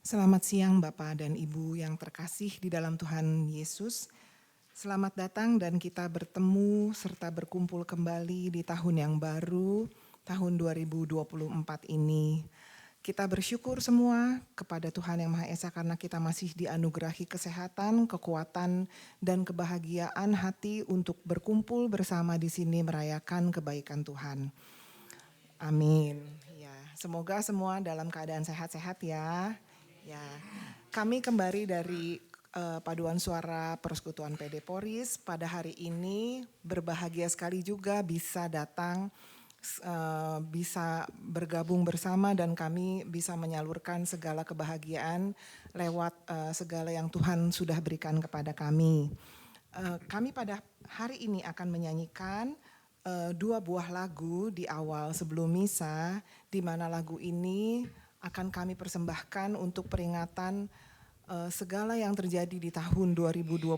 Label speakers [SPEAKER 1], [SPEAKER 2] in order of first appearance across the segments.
[SPEAKER 1] Selamat siang Bapak dan Ibu yang terkasih di dalam Tuhan Yesus. Selamat datang dan kita bertemu serta berkumpul kembali di tahun yang baru, tahun 2024 ini. Kita bersyukur semua kepada Tuhan Yang Maha Esa karena kita masih dianugerahi kesehatan, kekuatan, dan kebahagiaan hati untuk berkumpul bersama di sini merayakan kebaikan Tuhan. Amin. Ya, semoga semua dalam keadaan sehat-sehat ya. Ya, kami kembali dari Paduan Suara Persekutuan PD Poris. Pada hari ini berbahagia sekali juga bisa datang, bisa bergabung bersama dan kami bisa menyalurkan segala kebahagiaan lewat segala yang Tuhan sudah berikan kepada kami. Kami pada hari ini akan menyanyikan 2 buah lagu di awal sebelum misa, di mana lagu ini akan kami persembahkan untuk peringatan segala yang terjadi di tahun 2023,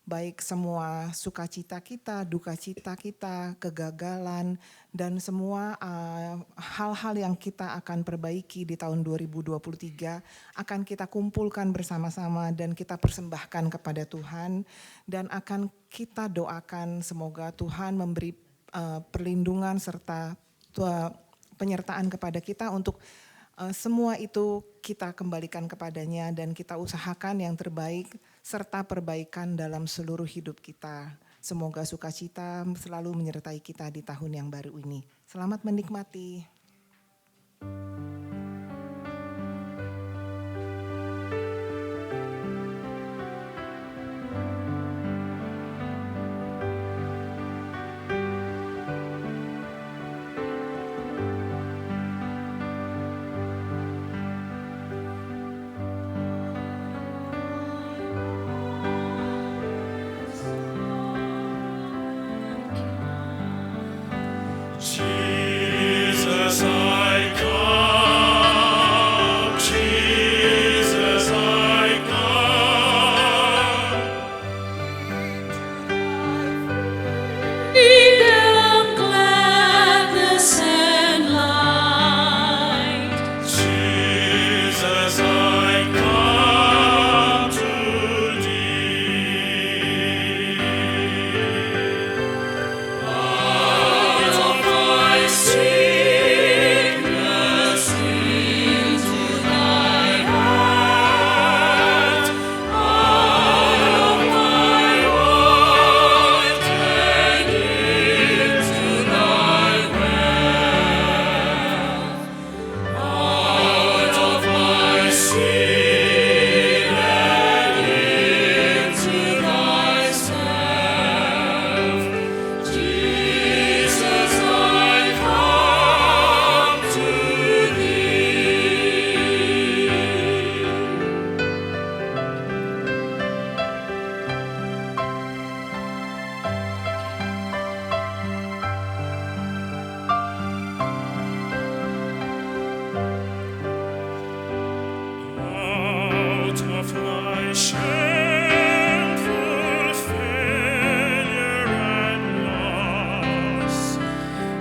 [SPEAKER 1] baik semua sukacita kita, duka cita kita, kegagalan, dan semua hal-hal yang kita akan perbaiki di tahun 2023 akan kita kumpulkan bersama-sama dan kita persembahkan kepada Tuhan, dan akan kita doakan semoga Tuhan memberi perlindungan serta penyertaan kepada kita untuk semua itu kita kembalikan kepadanya dan kita usahakan yang terbaik serta perbaikan dalam seluruh hidup kita. Semoga sukacita selalu menyertai kita di tahun yang baru ini. Selamat menikmati.
[SPEAKER 2] Jesus, I come. Jesus, I come.
[SPEAKER 3] Di dalam gladness and light,
[SPEAKER 2] Jesus, I come to thee. Out of my sickness into thy heart, out of my want and into thy wealth, out of my sin and into thyself. Jesus, I come to thee. Out of my shameful failure and loss,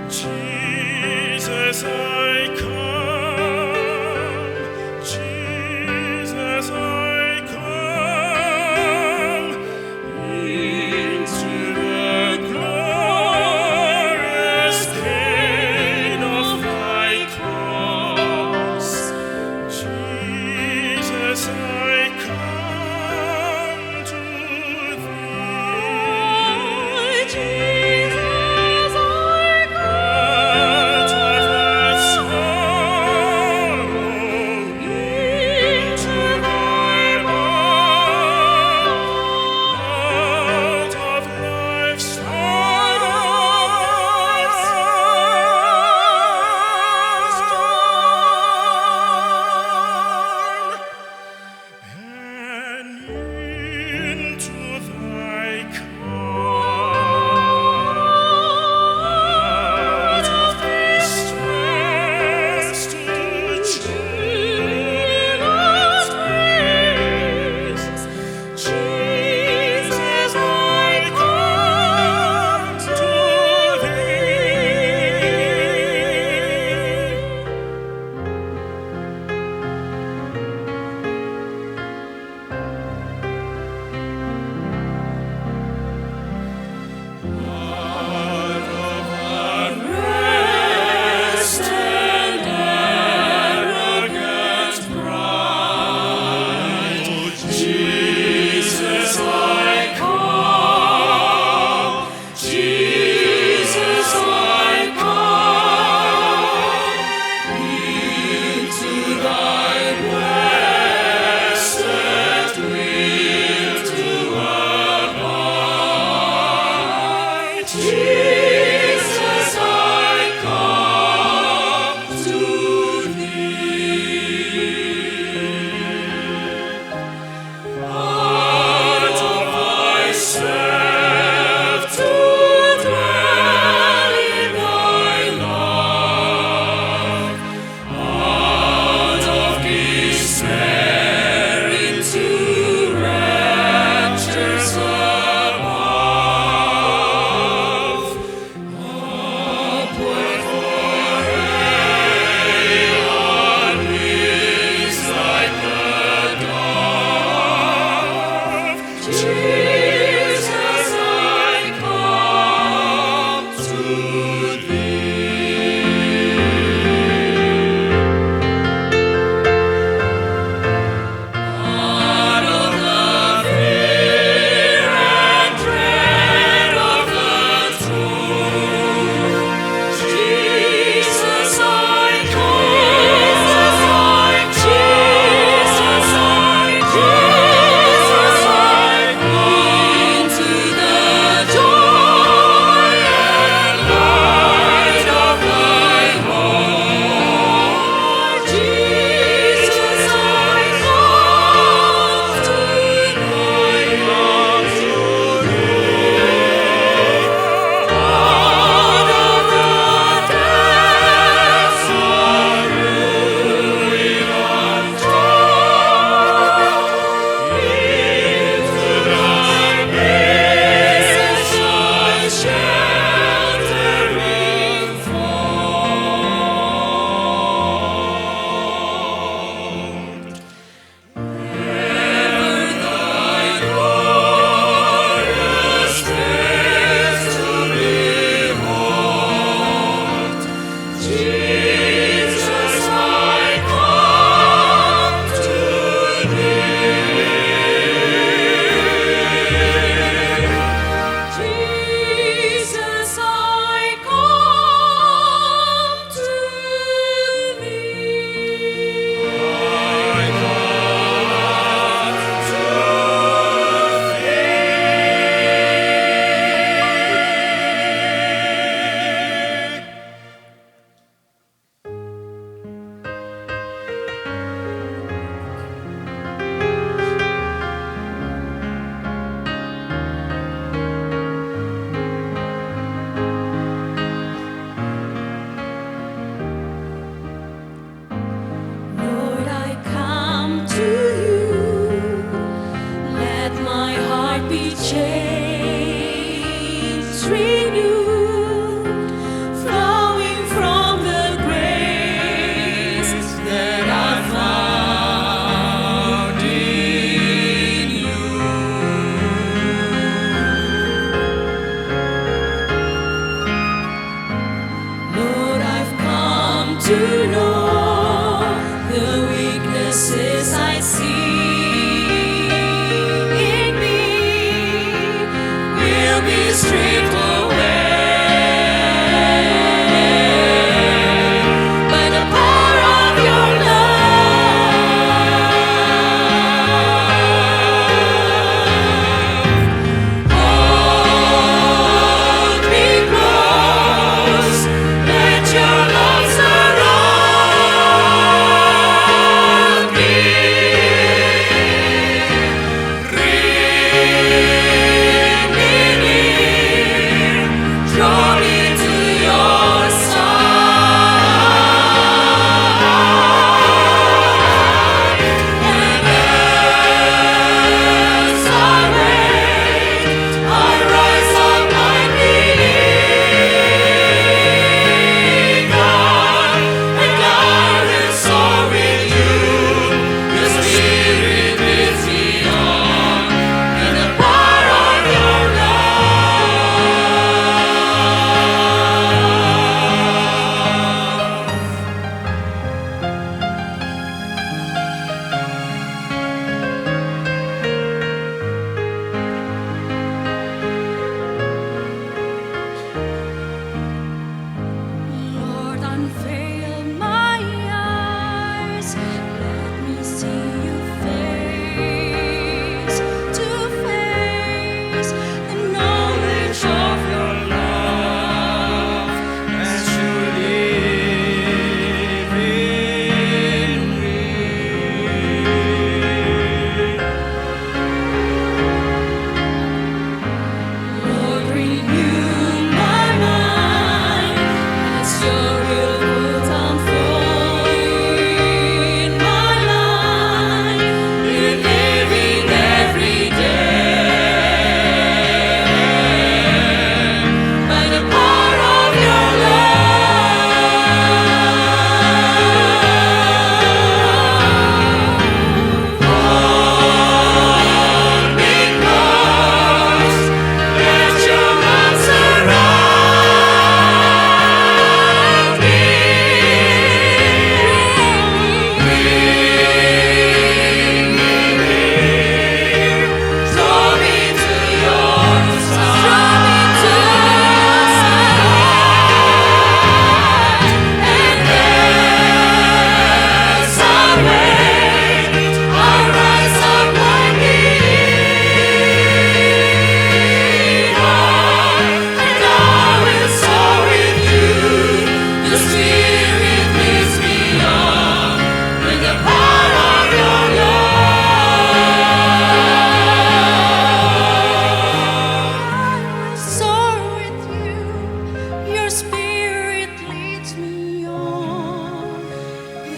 [SPEAKER 2] Jesus, I come. Jesus, I come into the glorious gain of thy cross. Jesus, I come.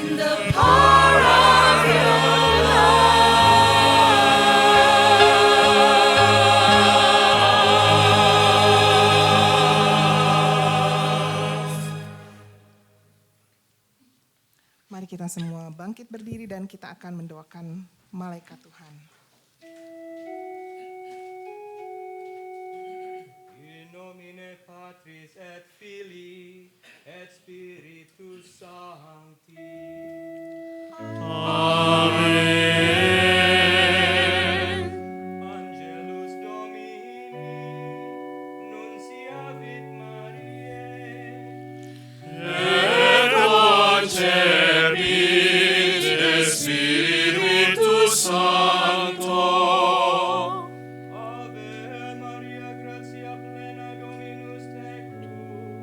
[SPEAKER 3] In the power of your
[SPEAKER 1] Mari kita semua bangkit berdiri dan kita akan mendoakan malaikat Tuhan.
[SPEAKER 4] In nomine Patris et Filii et Spiritus Sancti. Angelus Domini, nunciavit Mariae. Ave Maria, gratia plena, Dominus tecum,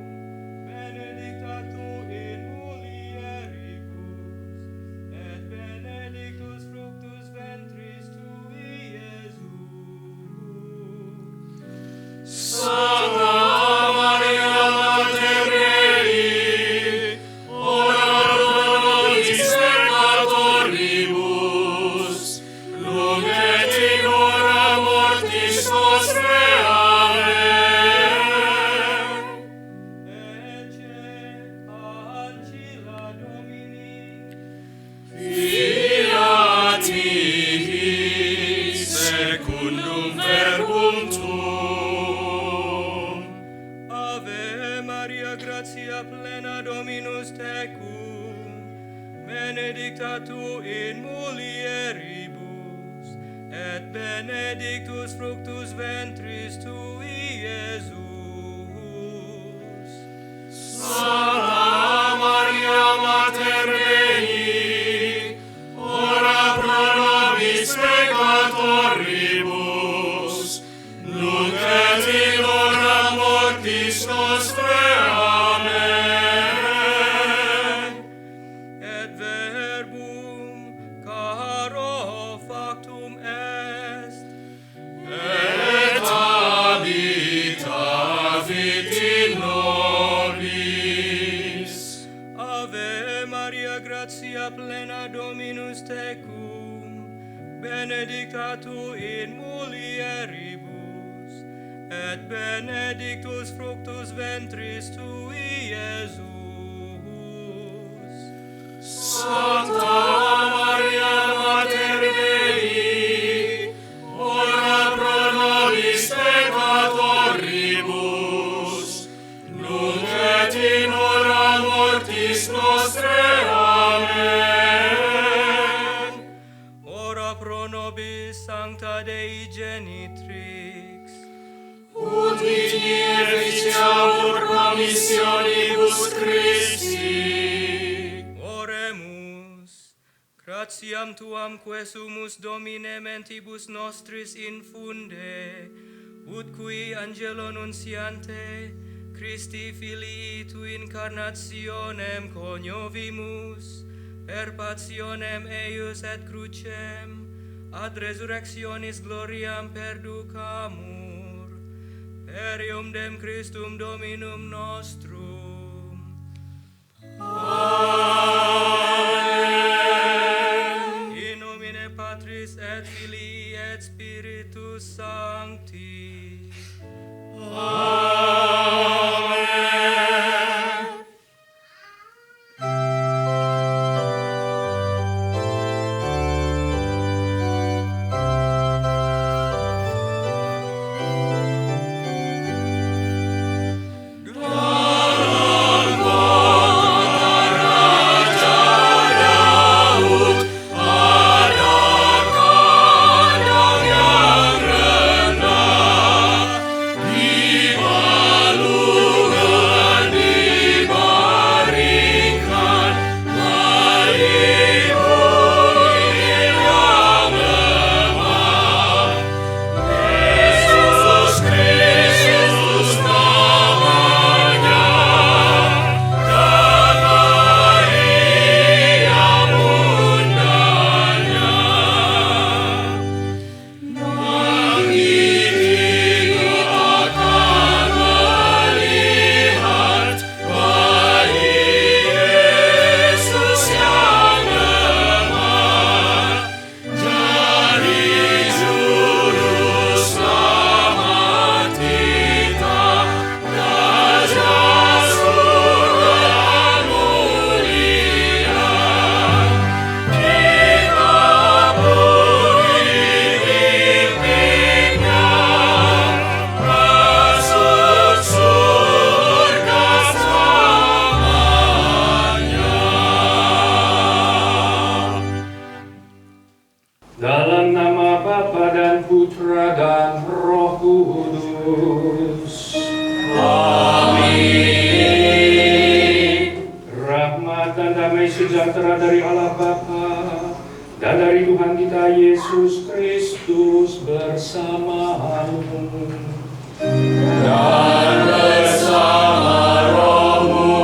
[SPEAKER 4] benedicta tu in mulieribus, et benedictus fructus ventris tui, Iesus.
[SPEAKER 2] Santa Maria Mater Dei, ora pro nobis peccatoribus, nunc et in hora mortis nostre. Amen.
[SPEAKER 4] Ecce ancilla Domini.
[SPEAKER 2] Fiat mihi secundum verbum tuum.
[SPEAKER 4] Ave Maria, gratia plena, Dominus tecum, benedicta tu in mulieribus, et benedictus fructus ventris tui, Iesus.
[SPEAKER 2] Santa Maria Mater Dei, ora pro nobis peccatoribus, nunc et in hora mortis nostre. Amen.
[SPEAKER 4] Et verbum caro factum est,
[SPEAKER 2] Et habitavit in nobis.
[SPEAKER 4] Ave Maria, gratia plena, Dominus tecum, benedicta tu in mulieribus, et benedictus fructus ventris tui, Iesus.
[SPEAKER 2] Santa Maria Mater Dei, ora pro nobis peccatoribus, nunc et in hora mortis nostre. Amen.
[SPEAKER 4] Ora pro nobis sancta Dei genitrix,
[SPEAKER 2] Ut digni efficiamur promissionibus Christi.
[SPEAKER 4] oremus. Gratiam tuam que sumus Domine mentibus nostris infunde, ut qui angelo nunciante, Christi filii tu incarnationem coniovimus, per passionem eius et crucem, ad resurrectionis gloriam perducamur, per iumdem Christum Dominum nostrum. In nomine Patris et Filii et Spiritus Sancti.
[SPEAKER 2] Viva
[SPEAKER 5] Bapa dan Putra dan Roh Kudus. Amin. Rahmat dan damai sejahtera dari Allah Bapa dan dari Tuhan kita Yesus Kristus bersamamu. Dan bersama rohmu.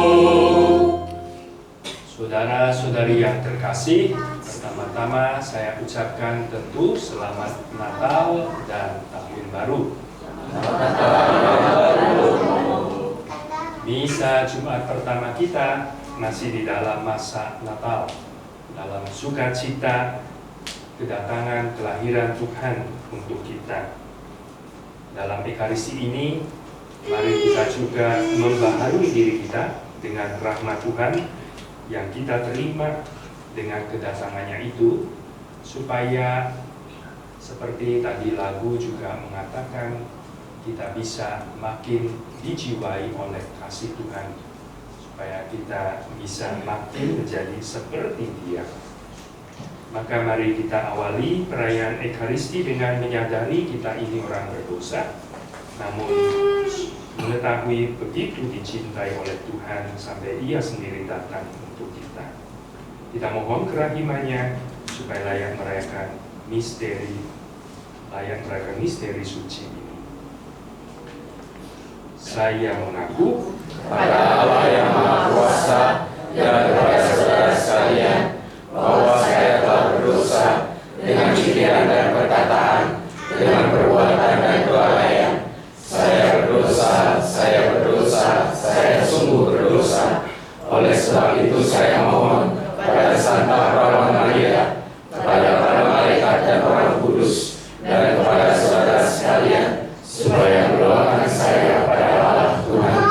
[SPEAKER 5] Saudara-saudari yang terkasih, pertama-tama saya ucapkan tentu selamat Natal dan Tahun Baru. Misa Jumat pertama kita masih di dalam masa Natal, dalam sukacita kedatangan kelahiran Tuhan untuk kita. Dalam Ekaristi ini, mari kita juga membaharui diri kita dengan rahmat Tuhan yang kita terima dengan kedatangannya itu, supaya seperti tadi lagu juga mengatakan, kita bisa makin dijiwai oleh kasih Tuhan, supaya kita bisa makin menjadi seperti Dia. Maka mari kita awali perayaan Ekaristi dengan menyadari kita ini orang berdosa, namun mengetahui begitu dicintai oleh Tuhan sampai Ia sendiri datang untuk kita. Kita mohon kerahimannya supaya layak merayakan misteri suci ini. Saya mengaku
[SPEAKER 3] pada Allah yang Maha Kuasa dan kepada saudara sekalian bahwa saya telah berdosa dengan pikiran dan perkataan, dengan perbuatan dan kelalaian. Saya berdosa, saya sungguh berdosa. Oleh sebab itu saya mohon pada Santa Roma Maria, kepada para malaikat dan orang kudus, dan kepada saudara sekalian, supaya mendoakan saya pada Allah Tuhan.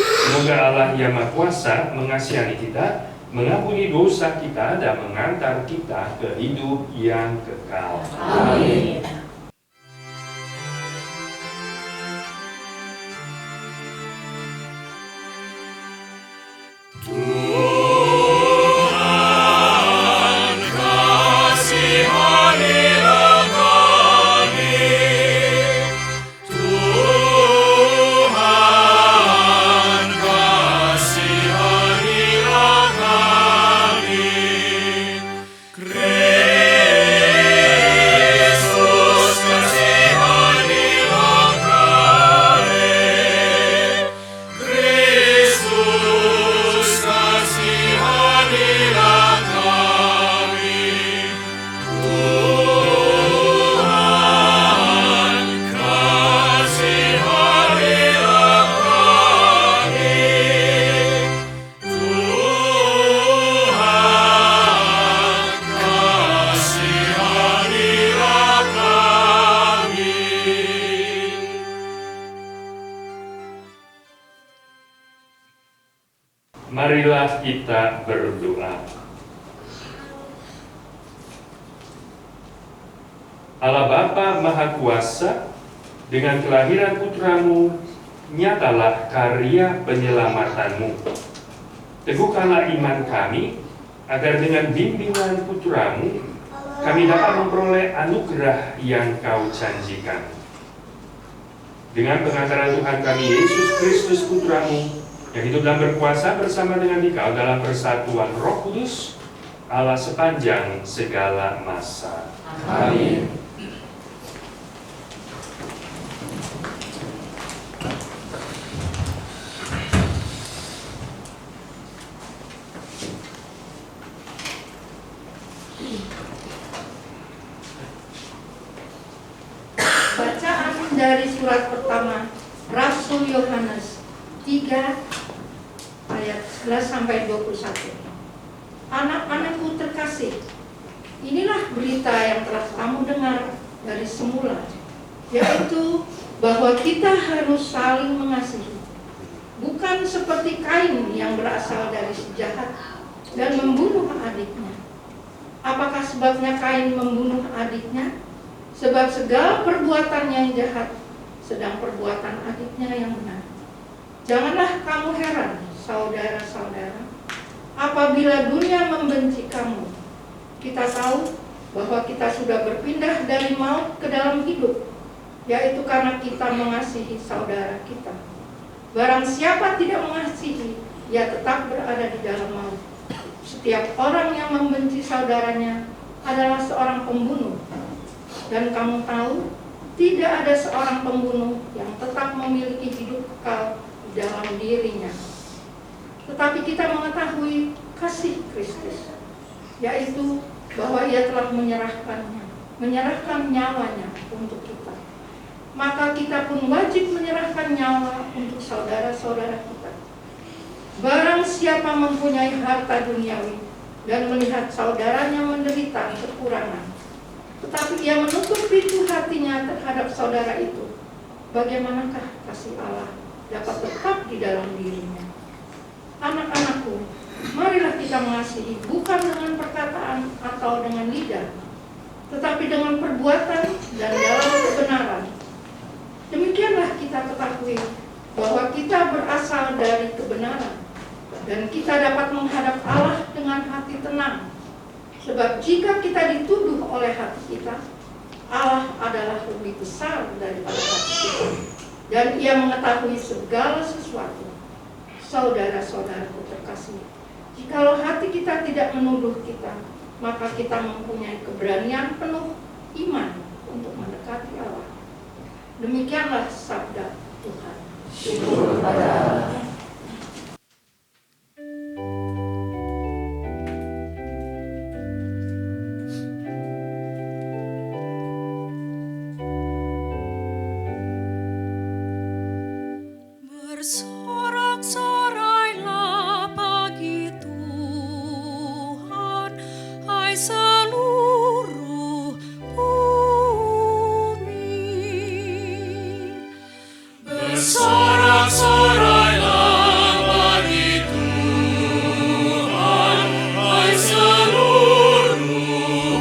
[SPEAKER 5] Semoga Allah yang Maha Kuasa mengasihani kita, mengampuni dosa kita, dan mengantar kita ke hidup yang kekal.
[SPEAKER 3] Amin.
[SPEAKER 5] Marilah kita berdoa. Allah Bapa Maha Kuasa, dengan kelahiran Putramu, nyatalah karya penyelamatanmu. Teguhkanlah iman kami, agar dengan bimbingan Putramu, kami dapat memperoleh anugerah yang Kau janjikan. Dengan pengantaran Tuhan kami Yesus Kristus Putramu, yang hidup dan berkuasa bersama dengan Dikau dalam persatuan Roh Kudus, Allah sepanjang segala masa.
[SPEAKER 3] Amin.
[SPEAKER 6] Bacaan dari surat pertama Rasul Yohanes 3 ayat 11 sampai 21. Anak-anakku terkasih, inilah berita yang telah kamu dengar dari semula, yaitu bahwa kita harus saling mengasihi. Bukan seperti Kain yang berasal dari si jahat dan membunuh adiknya. Apakah sebabnya Kain membunuh adiknya? Sebab segala perbuatannya yang jahat, sedang perbuatan adiknya yang benar. Janganlah kamu heran, saudara-saudara, apabila dunia membenci kamu. Kita tahu bahwa kita sudah berpindah dari maut ke dalam hidup, yaitu karena kita mengasihi saudara kita. Barang siapa tidak mengasihi, ia tetap berada di dalam maut. Setiap orang yang membenci saudaranya adalah seorang pembunuh. Dan kamu tahu, tidak ada seorang pembunuh yang tetap memiliki hidup kekal di dalam dirinya. Tetapi kita mengetahui kasih Kristus, yaitu bahwa ia telah menyerahkan nyawanya untuk kita. Maka kita pun wajib menyerahkan nyawa untuk saudara-saudara kita. Barang siapa mempunyai harta duniawi dan melihat saudaranya menderita kekurangan, tetapi ia menutup pintu hatinya terhadap saudara itu, bagaimanakah kasih Allah dapat tetap di dalam dirinya? Anak-anakku, marilah kita mengasihi bukan dengan perkataan atau dengan lidah, tetapi dengan perbuatan dan dalam kebenaran. Demikianlah kita ketahui bahwa kita berasal dari kebenaran, dan kita dapat menghadap Allah dengan hati tenang. Sebab jika kita dituduh oleh hati kita, Allah adalah lebih besar daripada hati kita, dan Ia mengetahui segala sesuatu. Saudara-saudaraku terkasih, jikalau hati kita tidak menuduh kita, maka kita mempunyai keberanian penuh iman untuk mendekati Allah. Demikianlah sabda Tuhan.
[SPEAKER 3] Syukur pada Allah.
[SPEAKER 7] Bersorak-sorailah bagi Tuhan, hai seluruh bumi.
[SPEAKER 2] Bersorak-sorailah bagi Tuhan, hai seluruh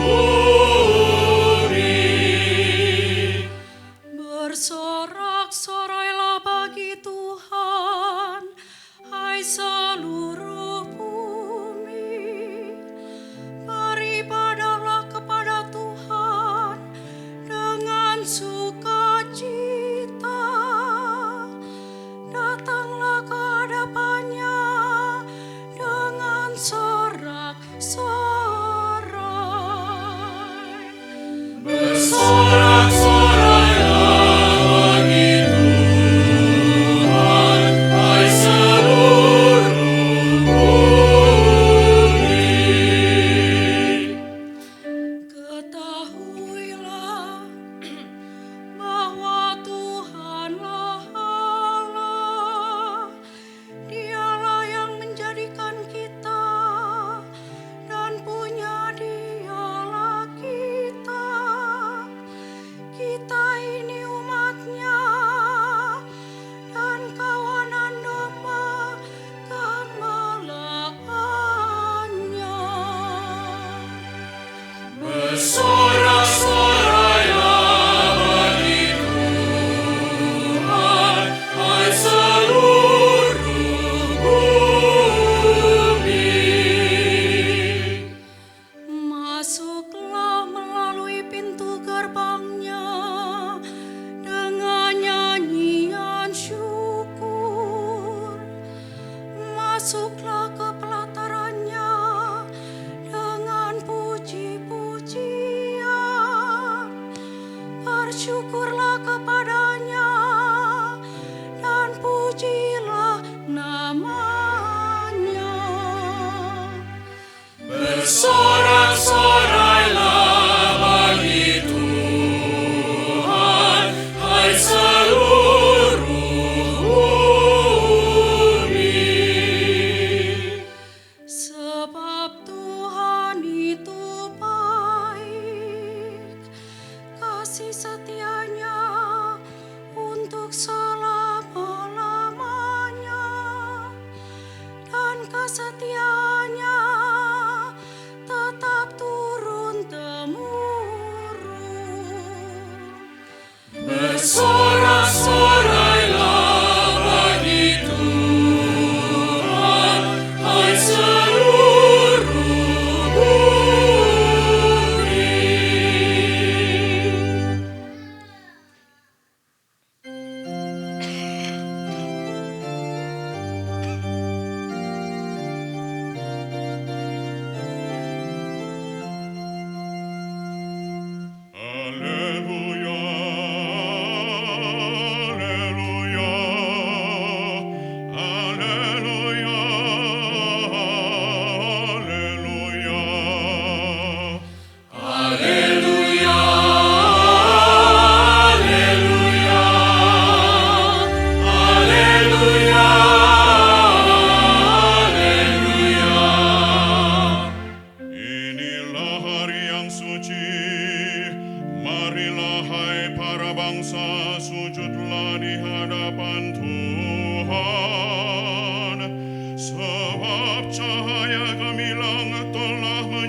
[SPEAKER 2] bumi.
[SPEAKER 7] Bersorak-sorailah bagi Tuhan, hai seluruh bumi. Beribadah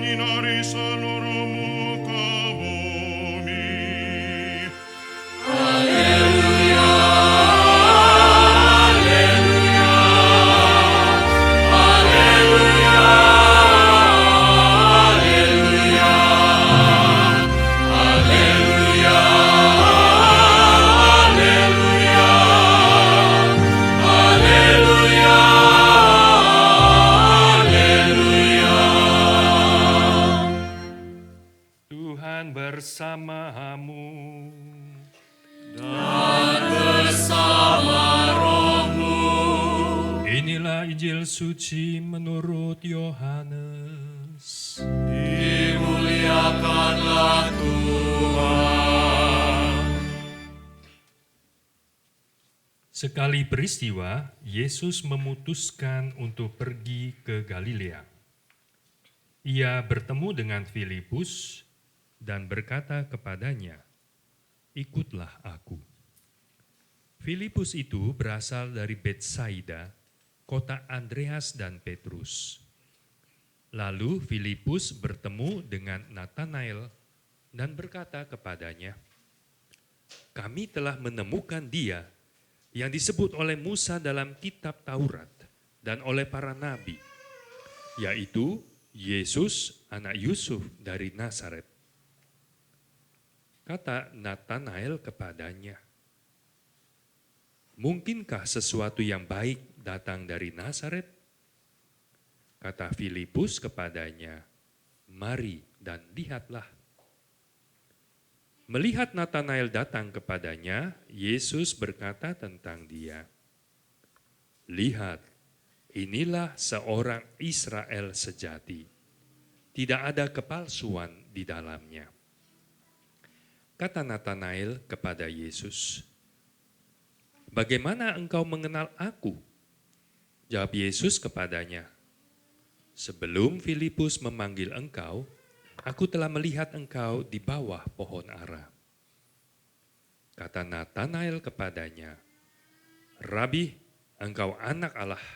[SPEAKER 2] menyinari seluruh muka bumi. Haleluya, haleluya, haleluya, haleluya, haleluya, haleluya, haleluya.
[SPEAKER 5] Tuhan bersamamu. Inilah Injil suci menurut Yohanes.
[SPEAKER 2] Dimuliakanlah Tuhan.
[SPEAKER 5] Sekali peristiwa, Yesus memutuskan untuk pergi ke Galilea. Ia bertemu dengan Filipus dan berkata kepadanya, "Ikutlah aku." Filipus itu berasal dari Betsaida, kota Andreas dan Petrus. Lalu Filipus bertemu dengan Natanael dan berkata kepadanya, "Kami telah menemukan Dia yang disebut oleh Musa dalam kitab Taurat dan oleh para nabi, yaitu Yesus anak Yusuf dari Nazaret." Kata Natanael kepadanya, "Mungkinkah sesuatu yang baik datang dari Nazaret?" Kata Filipus kepadanya, "Mari dan lihatlah." Melihat Natanael datang kepadanya, Yesus berkata tentang dia, "Lihat, inilah seorang Israel sejati. Tidak ada kepalsuan di dalamnya." Kata Natanael kepada Yesus, "Bagaimana engkau mengenal aku?" Jawab Yesus kepadanya, "Sebelum Filipus memanggil engkau, aku telah melihat engkau di bawah pohon ara." Kata Natanael kepadanya, "Rabi, engkau anak Allah,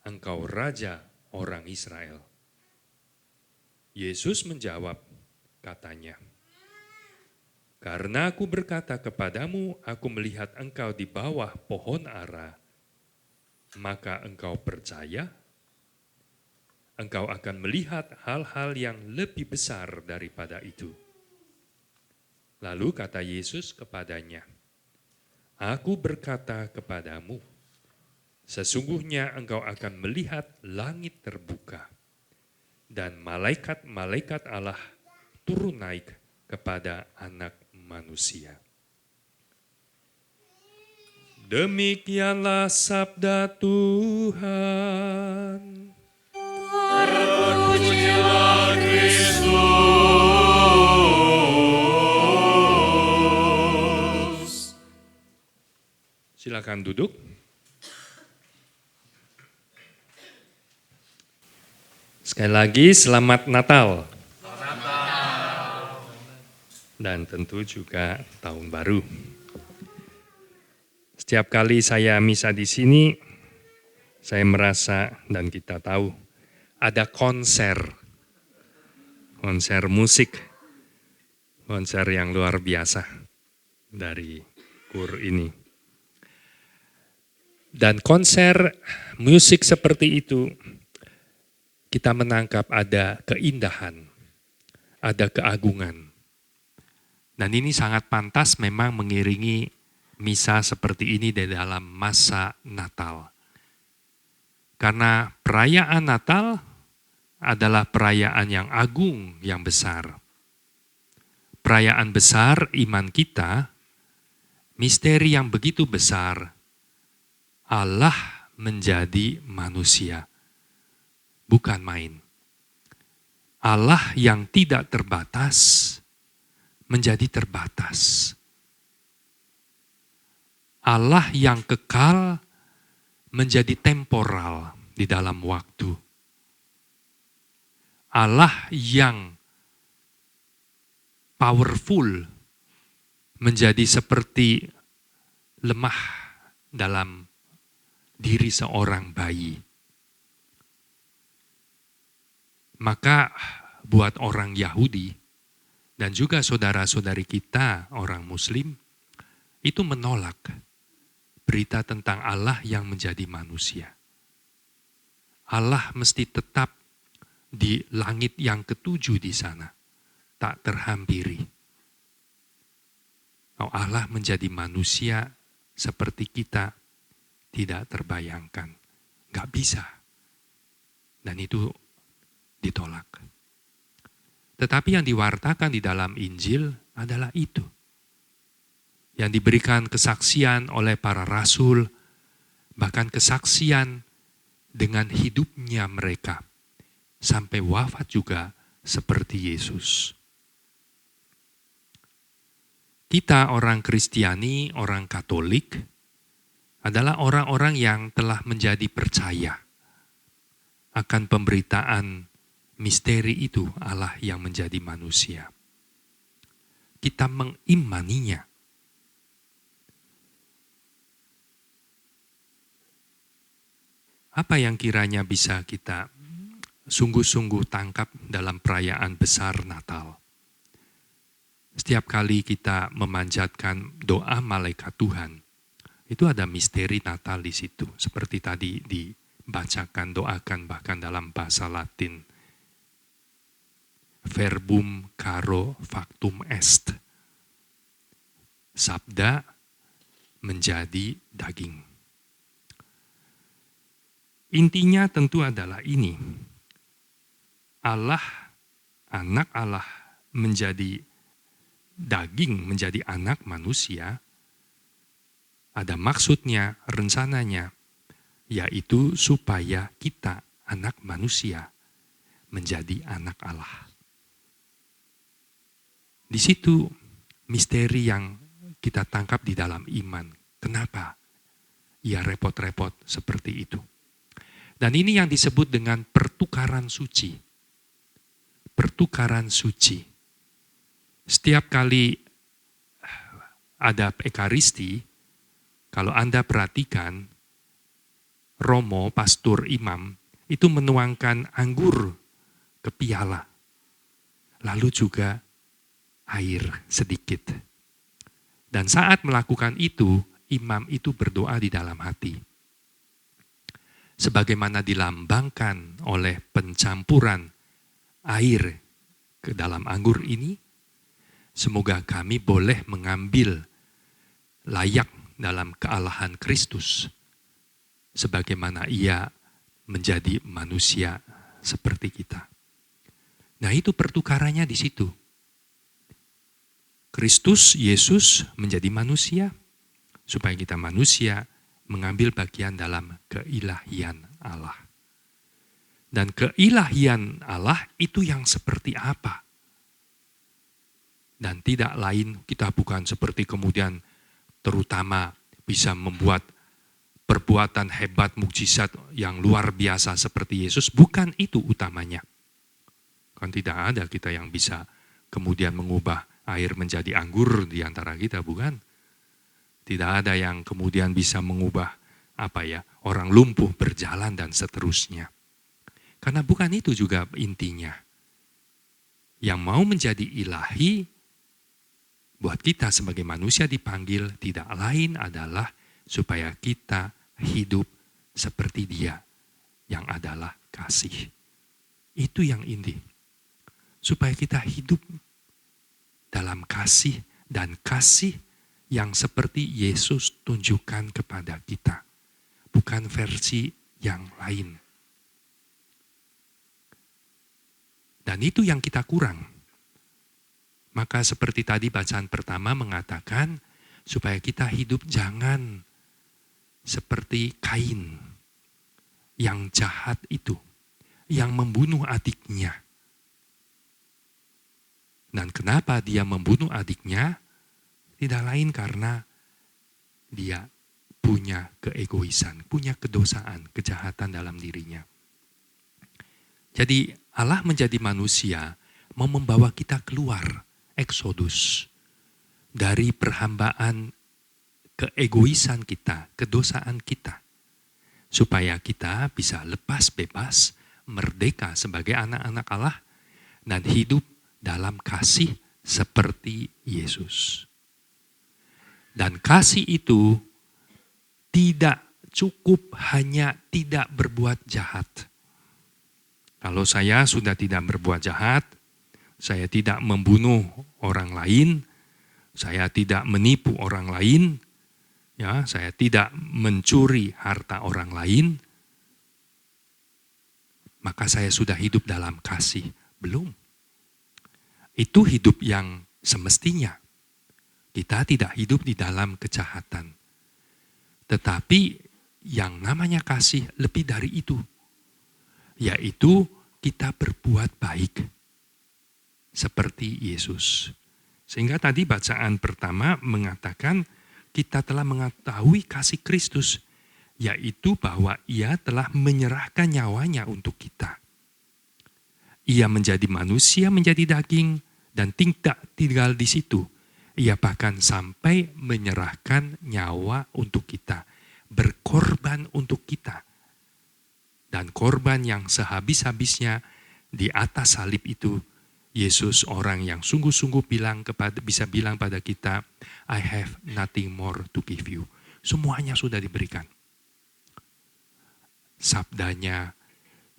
[SPEAKER 5] engkau raja orang Israel." Yesus menjawab, katanya, "Karena aku berkata kepadamu, aku melihat engkau di bawah pohon ara, maka engkau percaya? Engkau akan melihat hal-hal yang lebih besar daripada itu." Lalu kata Yesus kepadanya, "Aku berkata kepadamu, sesungguhnya engkau akan melihat langit terbuka, dan malaikat-malaikat Allah turun naik kepada Anak Manusia." Demikianlah sabda Tuhan.
[SPEAKER 2] Terpujilah Kristus.
[SPEAKER 5] Silakan duduk. Sekali lagi selamat Natal. Dan tentu juga tahun baru. Setiap kali saya misa di sini, saya merasa dan kita tahu ada konser musik, konser yang luar biasa dari KUR ini. Dan konser musik seperti itu, kita menangkap ada keindahan, ada keagungan. Dan ini sangat pantas memang mengiringi misa seperti ini di dalam masa Natal. Karena perayaan Natal adalah perayaan yang agung, yang besar. Perayaan besar iman kita, misteri yang begitu besar, Allah menjadi manusia. Bukan main. Allah yang tidak terbatas menjadi terbatas. Allah yang kekal menjadi temporal di dalam waktu. Allah yang powerful menjadi seperti lemah dalam diri seorang bayi. Maka
[SPEAKER 8] buat orang Yahudi dan juga saudara-saudari kita orang Muslim itu menolak berita tentang Allah yang menjadi manusia. Allah mesti tetap di langit yang ketujuh di sana, tak terhampiri. Oh, Allah menjadi manusia seperti kita tidak terbayangkan, gak bisa. Dan itu ditolak. Tetapi yang diwartakan di dalam Injil adalah itu. Yang diberikan kesaksian oleh para rasul, bahkan kesaksian dengan hidupnya mereka. Sampai wafat juga seperti Yesus. Kita orang Kristiani, orang Katolik, adalah orang-orang yang telah menjadi percaya akan pemberitaan misteri itu, Allah yang menjadi manusia. Kita mengimaninya. Apa yang kiranya bisa kita sungguh-sungguh tangkap dalam perayaan besar Natal? Setiap kali kita memanjatkan doa malaikat Tuhan, itu ada misteri Natal di situ. Seperti tadi dibacakan, doakan bahkan dalam bahasa Latin. Verbum caro factum est. Sabda menjadi daging. Intinya tentu adalah ini. Allah, anak Allah menjadi daging, menjadi anak manusia. Ada maksudnya, rencananya, yaitu supaya kita, anak manusia, menjadi anak Allah. Di situ misteri yang kita tangkap di dalam iman. Kenapa ia repot-repot seperti itu? Dan ini yang disebut dengan pertukaran suci. Pertukaran suci. Setiap kali ada ekaristi, kalau Anda perhatikan, Romo, pastor, imam, itu menuangkan anggur ke piala. Lalu juga air sedikit. Dan saat melakukan itu, imam itu berdoa di dalam hati. Sebagaimana dilambangkan oleh pencampuran air ke dalam anggur ini, semoga kami boleh mengambil layak dalam kealahan Kristus, sebagaimana ia menjadi manusia seperti kita. Nah, itu pertukarannya di situ. Kristus, Yesus menjadi manusia, supaya kita manusia mengambil bagian dalam keilahian Allah. Dan keilahian Allah itu yang seperti apa? Dan tidak lain, kita bukan seperti kemudian terutama bisa membuat perbuatan hebat mukjizat yang luar biasa seperti Yesus. Bukan itu utamanya. Kan tidak ada kita yang bisa kemudian mengubah air menjadi anggur di antara kita, bukan? Tidak ada yang kemudian bisa mengubah orang lumpuh berjalan dan seterusnya. Karena bukan itu juga intinya. Yang mau menjadi ilahi, buat kita sebagai manusia dipanggil tidak lain adalah supaya kita hidup seperti Dia yang adalah kasih. Itu yang inti. Supaya kita hidup dalam kasih dan kasih yang seperti Yesus tunjukkan kepada kita. Bukan versi yang lain. Dan itu yang kita kurang. Maka seperti tadi bacaan pertama mengatakan, supaya kita hidup jangan seperti Kain yang jahat itu, yang membunuh adiknya. Dan kenapa dia membunuh adiknya? Tidak lain karena dia punya keegoisan, punya kedosaan, kejahatan dalam dirinya. Jadi Allah menjadi manusia mau membawa kita keluar, eksodus, dari perhambaan keegoisan kita, kedosaan kita. Supaya kita bisa lepas bebas, merdeka sebagai anak-anak Allah dan hidup dalam kasih seperti Yesus. Dan kasih itu tidak cukup hanya tidak berbuat jahat. Kalau saya sudah tidak berbuat jahat, saya tidak membunuh orang lain, saya tidak menipu orang lain, ya, saya tidak mencuri harta orang lain, maka saya sudah hidup dalam kasih. Belum. Itu hidup yang semestinya. Kita tidak hidup di dalam kejahatan. Tetapi yang namanya kasih lebih dari itu. Yaitu kita berbuat baik. Seperti Yesus. Sehingga tadi bacaan pertama mengatakan kita telah mengetahui kasih Kristus. Yaitu bahwa ia telah menyerahkan nyawanya untuk kita. Ia menjadi manusia, menjadi daging, dan tidak tinggal di situ. Ia bahkan sampai menyerahkan nyawa untuk kita. Berkorban untuk kita. Dan korban yang sehabis-habisnya di atas salib itu, Yesus orang yang sungguh-sungguh bisa bilang pada kita, I have nothing more to give you. Semuanya sudah diberikan. Sabdanya,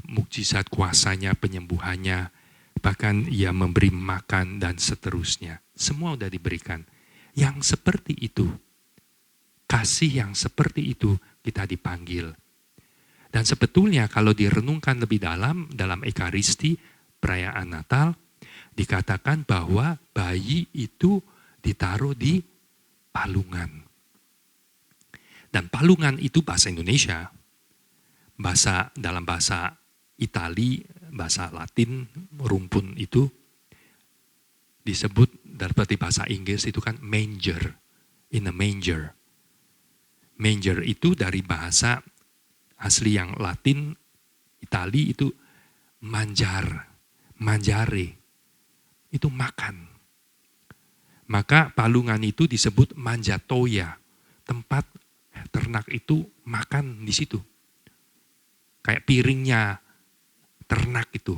[SPEAKER 8] mukjizat kuasanya, penyembuhannya, bahkan ia memberi makan dan seterusnya. Semua sudah diberikan. Yang seperti itu, kasih yang seperti itu kita dipanggil. Dan sebetulnya kalau direnungkan lebih dalam Ekaristi, perayaan Natal, dikatakan bahwa bayi itu ditaruh di palungan. Dan palungan itu bahasa Indonesia, dalam bahasa Itali, bahasa Latin, rumpun itu disebut seperti bahasa Inggris itu kan manger, in a manger. Manger itu dari bahasa asli yang Latin, Itali itu manjare, itu makan. Maka palungan itu disebut manjatoya, tempat ternak itu makan di situ. Kayak piringnya ternak itu,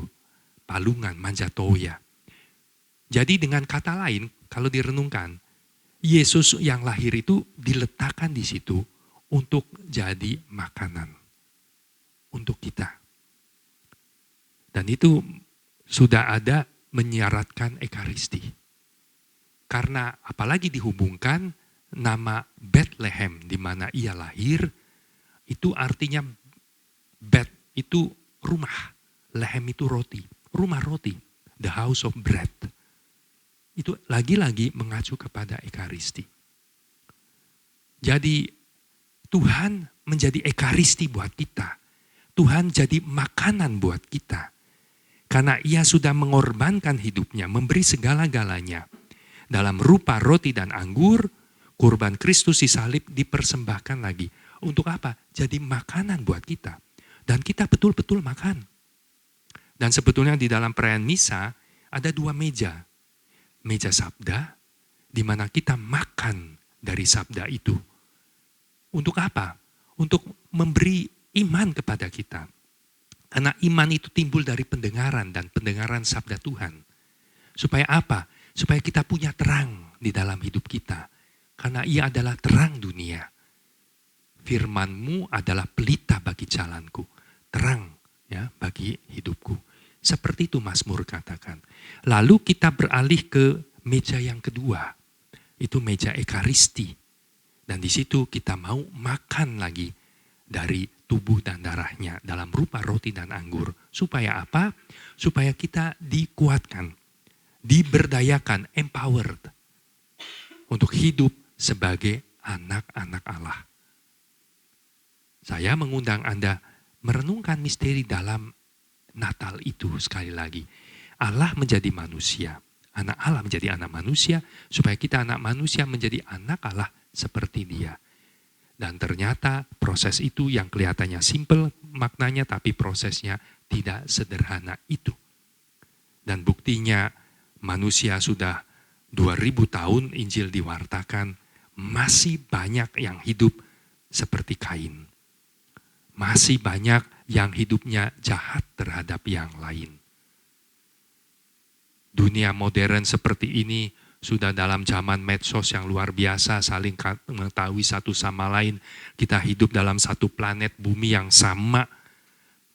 [SPEAKER 8] palungan, manjatoya. Jadi dengan kata lain, kalau direnungkan, Yesus yang lahir itu diletakkan di situ untuk jadi makanan untuk kita. Dan itu sudah ada menyaratkan Ekaristi. Karena apalagi dihubungkan nama Bethlehem di mana ia lahir, itu artinya Bet itu rumah, lehem itu roti, rumah roti, the house of bread. Itu lagi-lagi mengacu kepada Ekaristi. Jadi Tuhan menjadi Ekaristi buat kita. Tuhan jadi makanan buat kita. Karena ia sudah mengorbankan hidupnya, memberi segala-galanya. Dalam rupa roti dan anggur, kurban Kristus disalib dipersembahkan lagi. Untuk apa? Jadi makanan buat kita. Dan kita betul-betul makan. Dan sebetulnya di dalam perayaan misa ada 2 meja. Meja sabda, di mana kita makan dari sabda itu. Untuk apa? Untuk memberi iman kepada kita. Karena iman itu timbul dari pendengaran dan pendengaran sabda Tuhan. Supaya apa? Supaya kita punya terang di dalam hidup kita. Karena ia adalah terang dunia. Firman-Mu adalah pelita bagi jalanku, terang ya bagi hidupku. Seperti itu Mazmur katakan. Lalu kita beralih ke meja yang kedua, itu meja Ekaristi. Dan di situ kita mau makan lagi dari tubuh dan darahnya dalam rupa roti dan anggur. Supaya apa? Supaya kita dikuatkan, diberdayakan, empowered untuk hidup sebagai anak-anak Allah. Saya mengundang Anda merenungkan misteri dalam Natal itu sekali lagi. Allah menjadi manusia. Anak Allah menjadi anak manusia. Supaya kita anak manusia menjadi anak Allah seperti Dia. Dan ternyata proses itu yang kelihatannya simple maknanya. Tapi prosesnya tidak sederhana itu. Dan buktinya manusia sudah 2000 tahun Injil diwartakan. Masih banyak yang hidup seperti Kain. Masih banyak yang hidupnya jahat terhadap yang lain. dunia modern seperti ini, sudah dalam zaman medsos yang luar biasa, saling mengetahui satu sama lain. Kita hidup dalam satu planet bumi yang sama,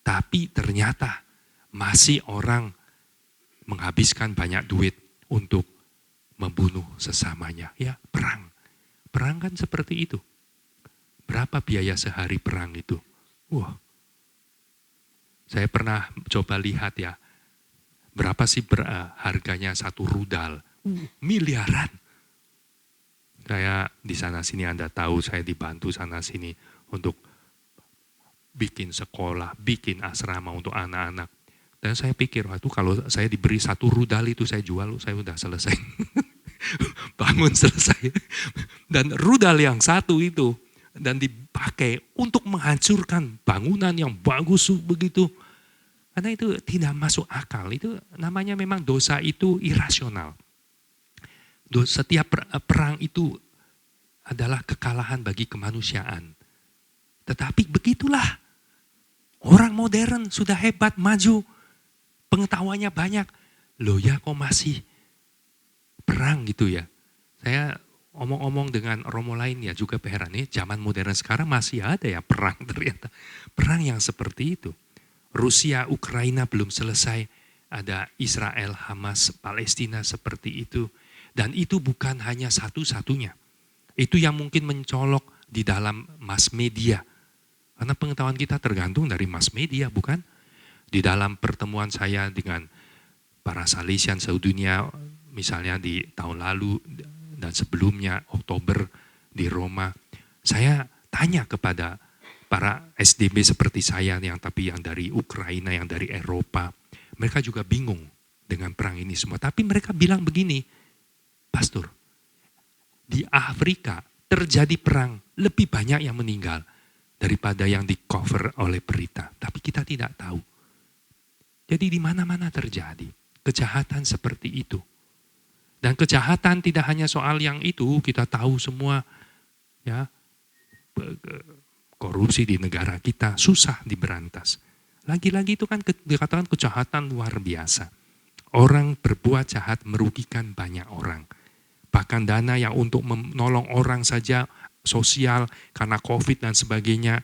[SPEAKER 8] tapi ternyata masih orang menghabiskan banyak duit untuk membunuh sesamanya. Ya, perang. Perang kan seperti itu. Berapa biaya sehari perang itu? Wah, saya pernah coba lihat ya, berapa sih harganya satu rudal? Miliaran. Saya di sana sini Anda tahu, saya dibantu sana sini untuk bikin sekolah, bikin asrama untuk anak-anak. Dan saya pikir, waduh kalau saya diberi satu rudal itu saya jual, saya udah selesai. Bangun selesai. Dan rudal yang satu itu, dan dipakai untuk menghancurkan bangunan yang bagus begitu. Karena itu tidak masuk akal, itu namanya memang dosa itu irasional. Setiap perang itu adalah kekalahan bagi kemanusiaan. Tetapi begitulah, orang modern sudah hebat, maju, pengetahuannya banyak. Loh ya kok masih perang gitu ya. Saya omong-omong dengan Romo lain ya juga heran, nih zaman modern sekarang masih ada ya perang ternyata. Perang yang seperti itu. Rusia, Ukraina belum selesai, ada Israel, Hamas, Palestina seperti itu. Dan itu bukan hanya satu-satunya. Itu yang mungkin mencolok di dalam mass media. Karena pengetahuan kita tergantung dari mass media, bukan? Di dalam pertemuan saya dengan para Salesian sedunia, misalnya di tahun lalu dan sebelumnya, Oktober di Roma, saya tanya kepada para SDB seperti saya, yang dari Ukraina, yang dari Eropa. Mereka juga bingung dengan perang ini semua. Tapi mereka bilang begini, Pastor, di Afrika terjadi perang, lebih banyak yang meninggal daripada yang di cover oleh berita. Tapi kita tidak tahu. Jadi di mana-mana terjadi kejahatan seperti itu. Dan kejahatan tidak hanya soal yang itu, kita tahu semua ya, korupsi di negara kita susah diberantas. Lagi-lagi itu kan dikatakan kejahatan luar biasa. Orang berbuat jahat merugikan banyak orang. Bahkan dana yang untuk menolong orang saja, sosial, karena COVID dan sebagainya,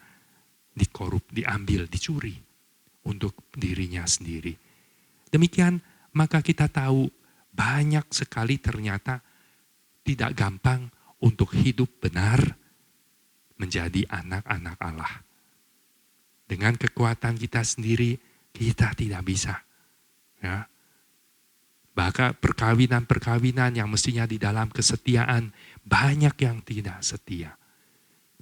[SPEAKER 8] diambil, dicuri untuk dirinya sendiri. Demikian, maka kita tahu banyak sekali ternyata tidak gampang untuk hidup benar menjadi anak-anak Allah. Dengan kekuatan kita sendiri, kita tidak bisa. Ya. Bahkan perkawinan-perkawinan yang mestinya di dalam kesetiaan, banyak yang tidak setia.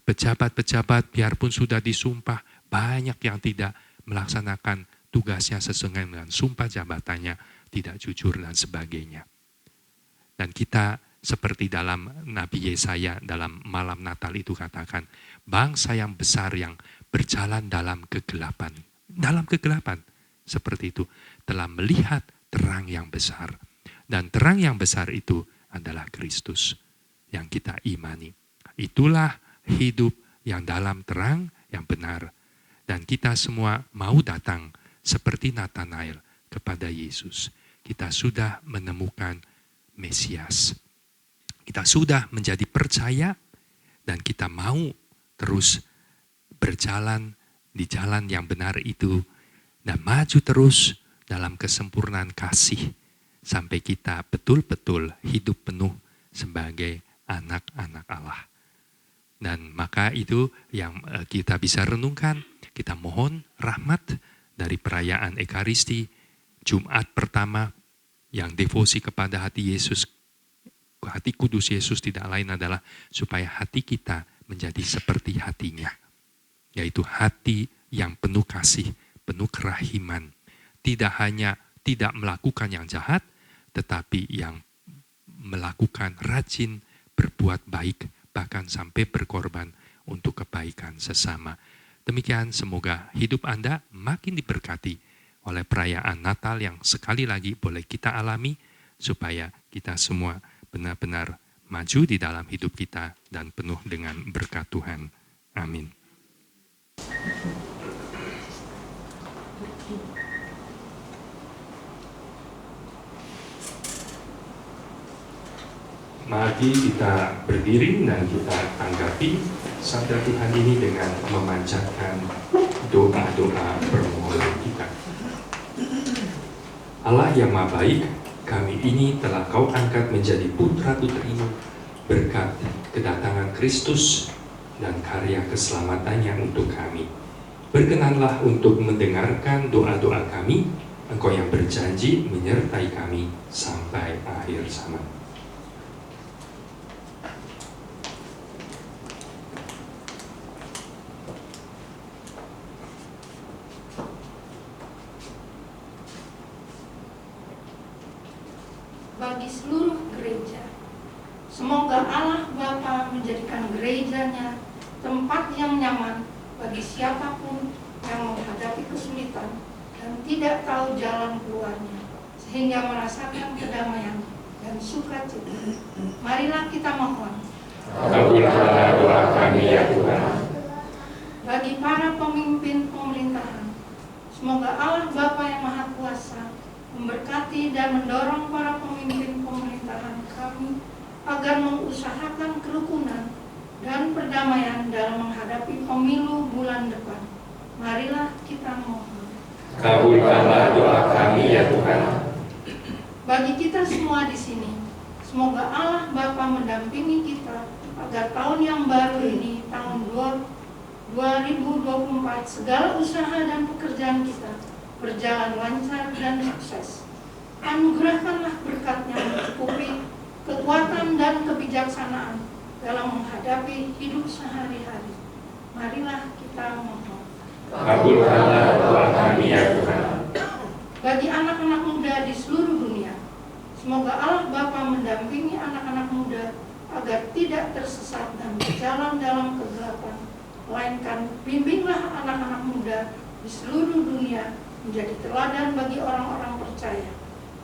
[SPEAKER 8] Pejabat-pejabat biarpun sudah disumpah, banyak yang tidak melaksanakan tugasnya sesuai dengan sumpah jabatannya, tidak jujur dan sebagainya. Dan kita seperti dalam Nabi Yesaya dalam malam Natal itu katakan, bangsa yang besar yang berjalan dalam kegelapan. Dalam kegelapan seperti itu telah melihat terang yang besar. Dan terang yang besar itu adalah Kristus yang kita imani. Itulah hidup yang dalam terang yang benar. Dan kita semua mau datang seperti Nathanael kepada Yesus. Kita sudah menemukan Mesias. Kita sudah menjadi percaya dan kita mau terus berjalan di jalan yang benar itu dan maju terus dalam kesempurnaan kasih sampai kita betul-betul hidup penuh sebagai anak-anak Allah. Dan maka itu yang kita bisa renungkan, kita mohon rahmat dari perayaan Ekaristi Jumat pertama yang devosi kepada hati Yesus, hati kudus Yesus tidak lain adalah supaya hati kita menjadi seperti hatinya. Yaitu hati yang penuh kasih, penuh kerahiman. Tidak hanya tidak melakukan yang jahat, tetapi yang melakukan rajin, berbuat baik, bahkan sampai berkorban untuk kebaikan sesama. Demikian semoga hidup Anda makin diberkati oleh perayaan Natal yang sekali lagi boleh kita alami, supaya kita semua benar-benar maju di dalam hidup kita dan penuh dengan berkat Tuhan. Amin.
[SPEAKER 5] Mari kita berdiri dan kita tanggapi sabda Tuhan ini dengan memanjatkan doa-doa permohonan kita. Allah yang Maha Baik, kami ini telah Kau angkat menjadi putra-putrimu berkat kedatangan Kristus dan karya keselamatannya untuk kami. Berkenanlah untuk mendengarkan doa-doa kami, Engkau yang berjanji menyertai kami sampai akhir zaman.
[SPEAKER 6] Bagi seluruh gereja, semoga Allah Bapa menjadikan gerejanya tempat yang nyaman bagi siapapun yang menghadapi kesulitan dan tidak tahu jalan keluarnya, sehingga merasakan kedamaian dan sukacita. Marilah kita mohon.
[SPEAKER 3] Kabulkanlah doa kami ya Tuhan.
[SPEAKER 6] Bagi para pemimpin pemerintahan, semoga Allah Bapa yang Maha Kuasa memberkati dan mendorong para pemimpin pemerintahan kami agar mengusahakan kerukunan dan perdamaian dalam menghadapi pemilu bulan depan. Marilah kita mohon.
[SPEAKER 3] Kabulkanlah doa kami ya Tuhan.
[SPEAKER 6] Bagi kita semua di sini, semoga Allah Bapa mendampingi kita agar tahun yang baru ini, tahun 2024, segala usaha dan pekerjaan kita berjalan lancar dan sukses. Anugerahkanlah berkat-Nya mencukupi kekuatan dan kebijaksanaan dalam menghadapi hidup sehari-hari. Marilah kita mohon.
[SPEAKER 3] Kabulkanlah doa kami ya Tuhan.
[SPEAKER 6] Bagi anak-anak muda di seluruh dunia, semoga Allah Bapa mendampingi anak-anak muda agar tidak tersesat dan berjalan dalam kegelapan, melainkan bimbinglah anak-anak muda di seluruh dunia menjadi teladan bagi orang-orang percaya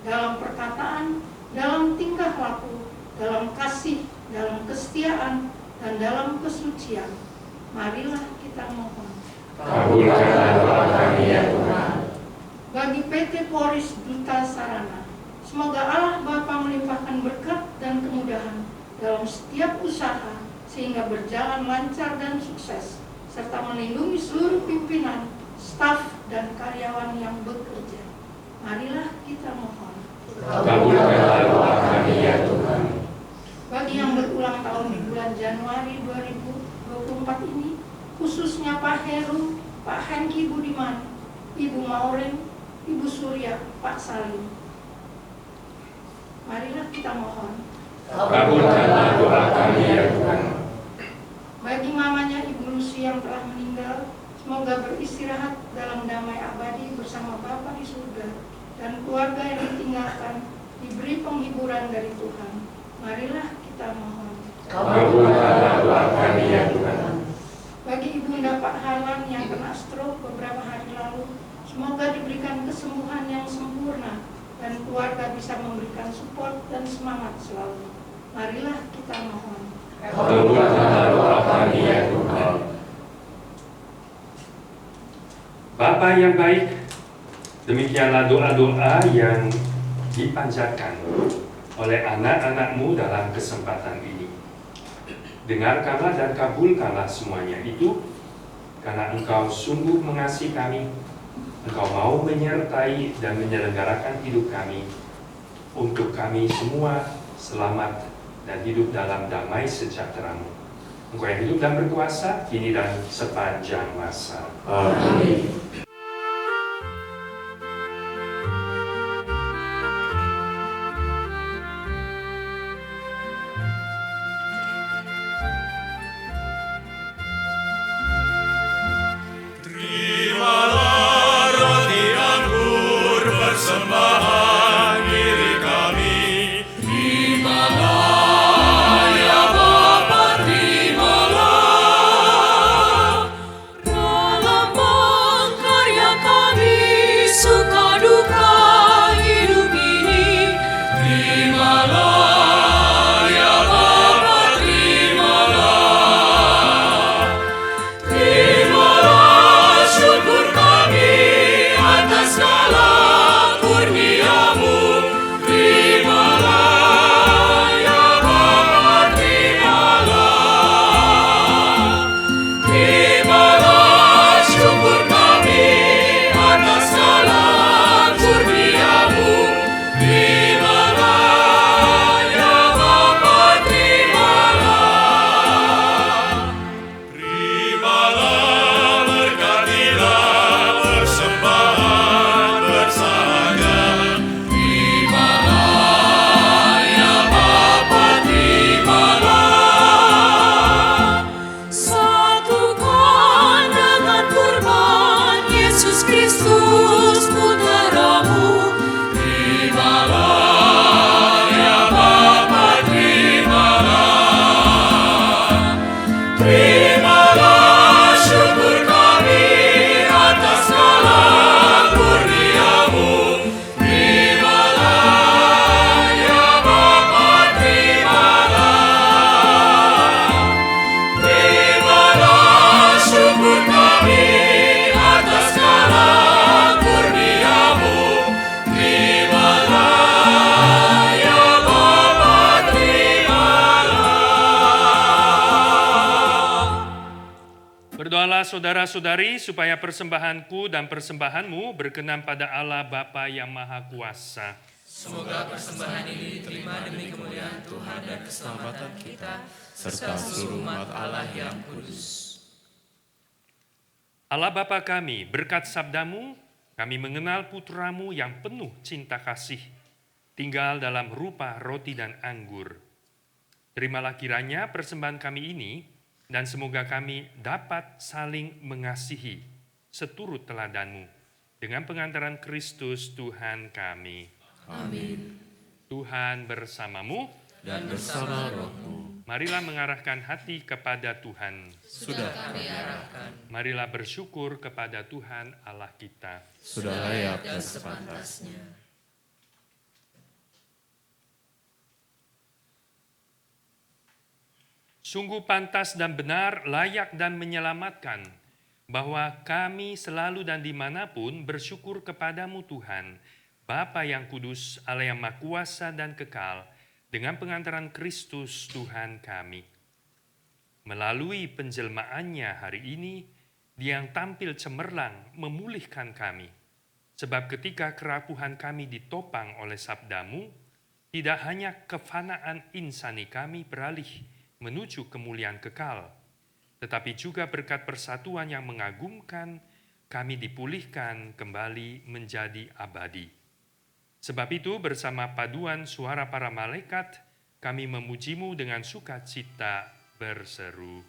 [SPEAKER 6] dalam perkataan, dalam tingkah laku, dalam kasih, dalam kesetiaan, dan dalam kesucian. Marilah kita mohon.
[SPEAKER 3] Kabulkanlah doa kami ya Tuhan.
[SPEAKER 6] Bagi PT Polres Duta Sarana, semoga Allah Bapa melimpahkan berkat dan kemudahan dalam setiap usaha sehingga berjalan lancar dan sukses, serta melindungi seluruh pimpinan, staf, dan karyawan yang bekerja. Marilah kita mohon.
[SPEAKER 3] Kabulkanlah doa kami ya Tuhan.
[SPEAKER 6] Bagi yang berulang tahun di bulan Januari 2024 ini, khususnya Pak Heru, Pak Hengki Budiman, Ibu Maureen, Ibu Surya, Pak Salim. Marilah kita mohon.
[SPEAKER 3] Kabulkanlah doa kami ya Tuhan.
[SPEAKER 6] Bagi mamanya Ibu Lucy yang telah meninggal, semoga beristirahat dalam damai abadi bersama Bapa di surga, dan keluarga yang ditinggalkan diberi penghiburan dari Tuhan. Marilah kita mohon.
[SPEAKER 3] Kabulkanlah doa kami ya Tuhan.
[SPEAKER 6] Bagi Ibunda Pak Harlan yang kena stroke beberapa hari lalu, semoga diberikan kesembuhan yang sempurna dan keluarga bisa memberikan support dan semangat selalu. Marilah kita mohon.
[SPEAKER 3] Kabulkanlah doa kami ya Tuhan.
[SPEAKER 5] Bapa yang baik, demikianlah doa-doa yang dipanjatkan oleh anak-anak-Mu dalam kesempatan ini. Dengarkanlah dan kabulkanlah semuanya itu, karena Engkau sungguh mengasihi kami. Engkau mau menyertai dan menyelenggarakan hidup kami, untuk kami semua selamat dan hidup dalam damai sejahtera-Mu. Engkau yang hidup dan berkuasa, kini dan sepanjang masa.
[SPEAKER 3] Amin.
[SPEAKER 2] Terimalah roti anggur persembahan diri kami. Terimalah ya Bapa, terimalah
[SPEAKER 7] dalam
[SPEAKER 5] Berdoalah saudara-saudari supaya persembahanku dan persembahanmu berkenan pada Allah Bapa yang Maha Kuasa.
[SPEAKER 2] Semoga persembahan ini diterima demi kemuliaan Tuhan dan keselamatan kita, serta seluruh umat Allah yang kudus.
[SPEAKER 5] Allah Bapa kami, berkat sabdamu, kami mengenal putramu yang penuh cinta kasih, tinggal dalam rupa roti dan anggur. Terimalah kiranya persembahan kami ini, dan semoga kami dapat saling mengasihi seturut teladanmu dengan pengantaran Kristus Tuhan kami.
[SPEAKER 2] Amin.
[SPEAKER 5] Tuhan bersamamu.
[SPEAKER 2] Dan bersama rohmu.
[SPEAKER 5] Marilah mengarahkan hati kepada Tuhan.
[SPEAKER 2] Sudah kami arahkan.
[SPEAKER 5] Marilah bersyukur kepada Tuhan Allah kita.
[SPEAKER 2] Sudah layak dan sepantasnya.
[SPEAKER 5] Sungguh pantas dan benar, layak dan menyelamatkan, bahwa kami selalu dan dimanapun bersyukur kepadamu Tuhan, Bapa yang kudus, Allah yang Maha Kuasa dan kekal, dengan pengantaran Kristus Tuhan kami. Melalui penjelmaannya hari ini, Dia yang tampil cemerlang memulihkan kami. Sebab ketika kerapuhan kami ditopang oleh sabdamu, tidak hanya kefanaan insani kami beralih menuju kemuliaan kekal, tetapi juga berkat persatuan yang mengagumkan, kami dipulihkan kembali menjadi abadi. Sebab itu bersama paduan suara para malaikat, kami memujimu dengan sukacita berseru.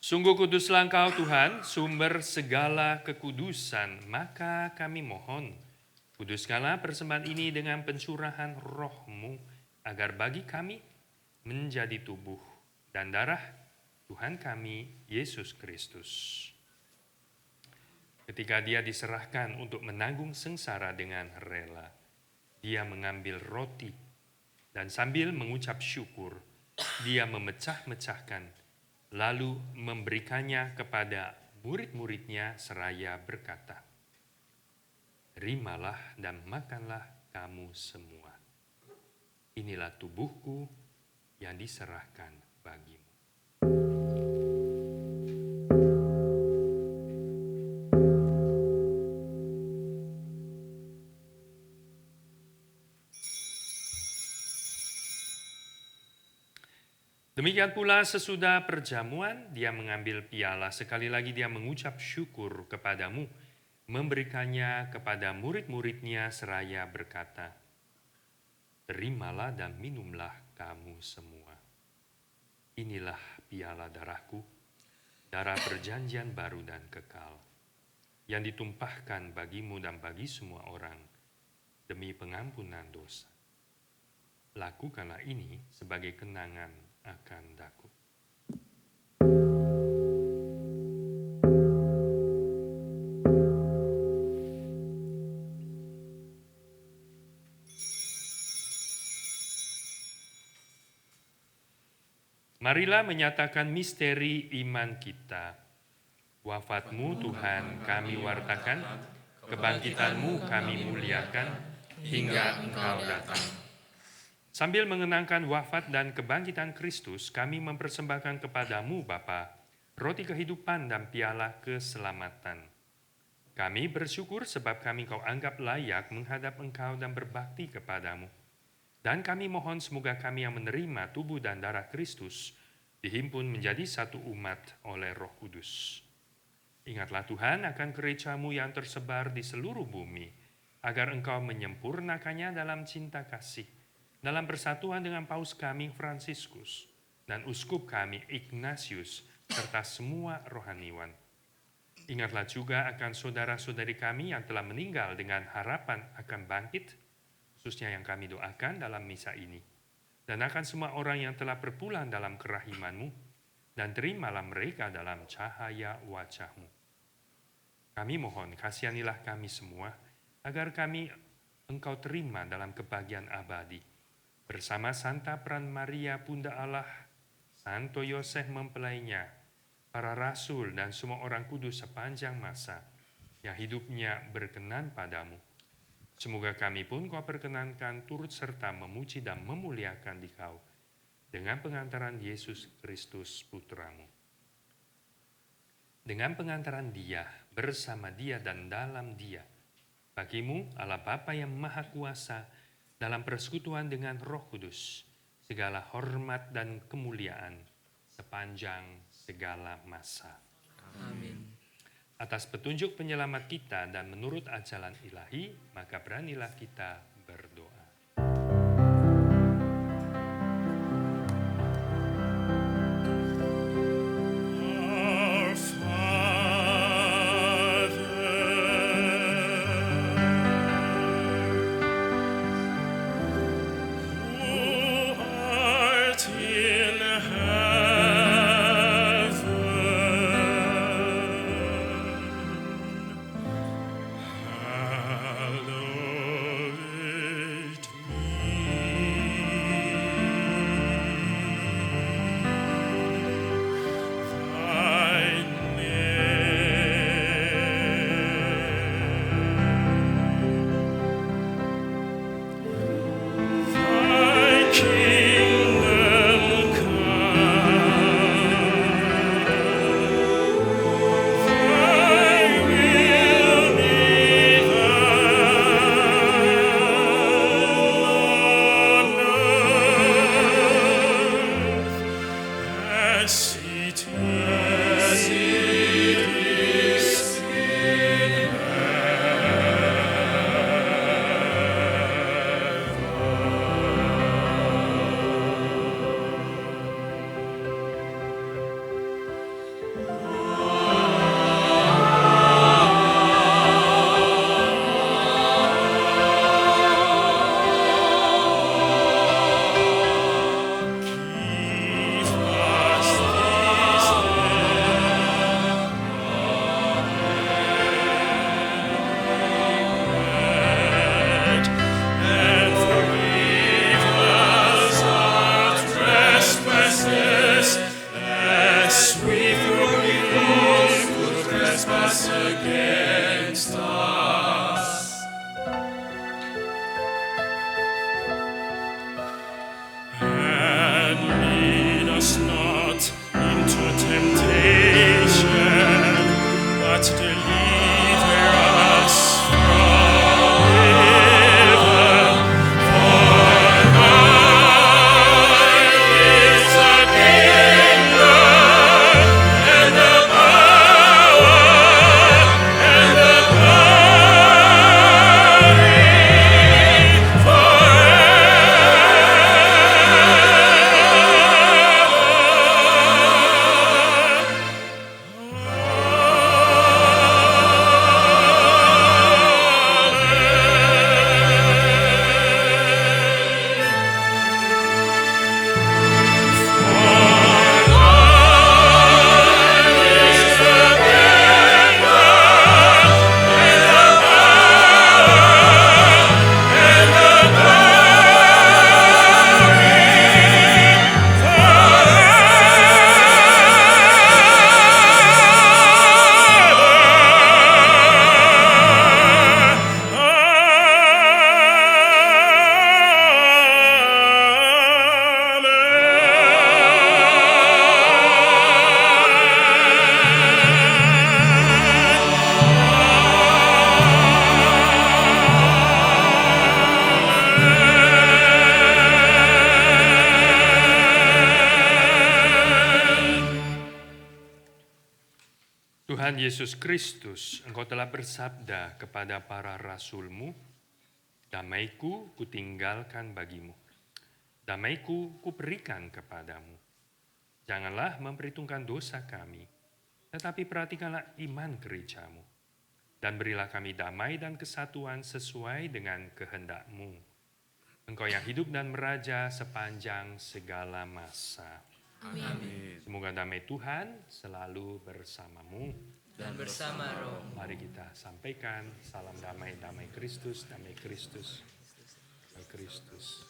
[SPEAKER 5] Sungguh kuduslah Engkau Tuhan, sumber segala kekudusan, maka kami mohon, kuduskanlah persembahan ini dengan pencurahan roh-Mu, agar bagi kami menjadi tubuh dan darah Tuhan kami, Yesus Kristus. Ketika Dia diserahkan untuk menanggung sengsara dengan rela, Dia mengambil roti, dan sambil mengucap syukur, Dia memecah-mecahkan, lalu memberikannya kepada murid-muridnya seraya berkata, "Terimalah dan makanlah kamu semua. Inilah tubuhku yang diserahkan bagimu." Demikian pula sesudah perjamuan, Dia mengambil piala. Sekali lagi Dia mengucap syukur kepadamu, memberikannya kepada murid-muridnya seraya berkata, "Terimalah dan minumlah kamu semua. Inilah piala darahku, darah perjanjian baru dan kekal, yang ditumpahkan bagimu dan bagi semua orang demi pengampunan dosa. Lakukanlah ini sebagai kenangan akan daku." Marilah menyatakan misteri iman kita. Wafat-Mu Tuhan kami wartakan, kebangkitan-Mu kami muliakan,
[SPEAKER 2] hingga Engkau datang.
[SPEAKER 5] Sambil mengenangkan wafat dan kebangkitan Kristus, kami mempersembahkan kepadamu Bapa, roti kehidupan dan piala keselamatan. Kami bersyukur sebab kami Kau anggap layak menghadap Engkau dan berbakti kepadamu. Dan kami mohon semoga kami yang menerima tubuh dan darah Kristus dihimpun menjadi satu umat oleh Roh Kudus. Ingatlah Tuhan akan gereja-Mu yang tersebar di seluruh bumi, agar Engkau menyempurnakannya dalam cinta kasih, dalam persatuan dengan Paus kami Fransiskus dan Uskup kami Ignatius, serta semua rohaniwan. Ingatlah juga akan saudara-saudari kami yang telah meninggal dengan harapan akan bangkit, khususnya yang kami doakan dalam misa ini, dan akan semua orang yang telah berpulang dalam kerahiman-Mu, dan terimalah mereka dalam cahaya wajah-Mu. Kami mohon kasihanilah kami semua, agar kami Engkau terima dalam kebahagiaan abadi, bersama Santa Peran Maria Bunda Allah, Santo Yosef mempelainya, para rasul dan semua orang kudus sepanjang masa, yang hidupnya berkenan padamu. Semoga kami pun Kau perkenankan turut serta memuji dan memuliakan Dikau dengan pengantaran Yesus Kristus Putra-Mu. Dengan pengantaran Dia, bersama Dia dan dalam Dia, bagimu Allah Bapa yang Maha Kuasa, dalam persekutuan dengan Roh Kudus, segala hormat dan kemuliaan sepanjang segala masa.
[SPEAKER 2] Amin.
[SPEAKER 5] Atas petunjuk penyelamat kita dan menurut ajaran ilahi, maka beranilah kita berdoa. Tuhan Yesus Kristus, Engkau telah bersabda kepada para rasul-Mu, damaiku kutinggalkan bagimu, damaiku kuberikan kepadamu. Janganlah memperhitungkan dosa kami, tetapi perhatikanlah iman gereja-Mu, dan berilah kami damai dan kesatuan sesuai dengan kehendak-Mu. Engkau yang hidup dan meraja sepanjang segala masa.
[SPEAKER 2] Amin.
[SPEAKER 5] Semoga damai Tuhan selalu bersamamu.
[SPEAKER 2] Dan bersama roh.
[SPEAKER 5] Mari kita sampaikan salam damai, damai Kristus, damai Kristus, damai Kristus.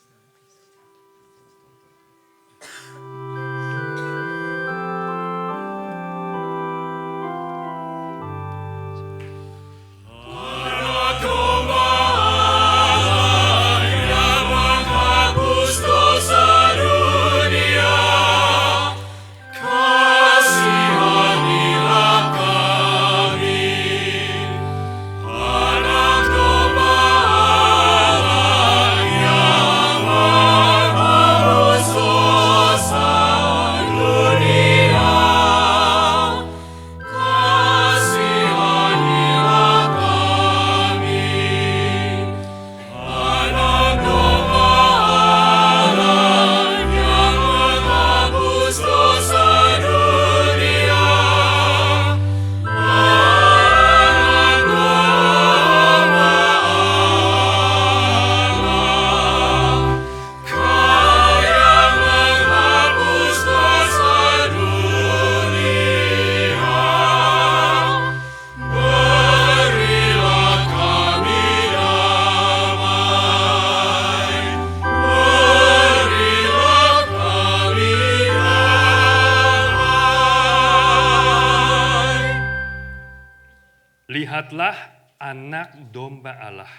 [SPEAKER 5] Lihatlah anak domba Allah.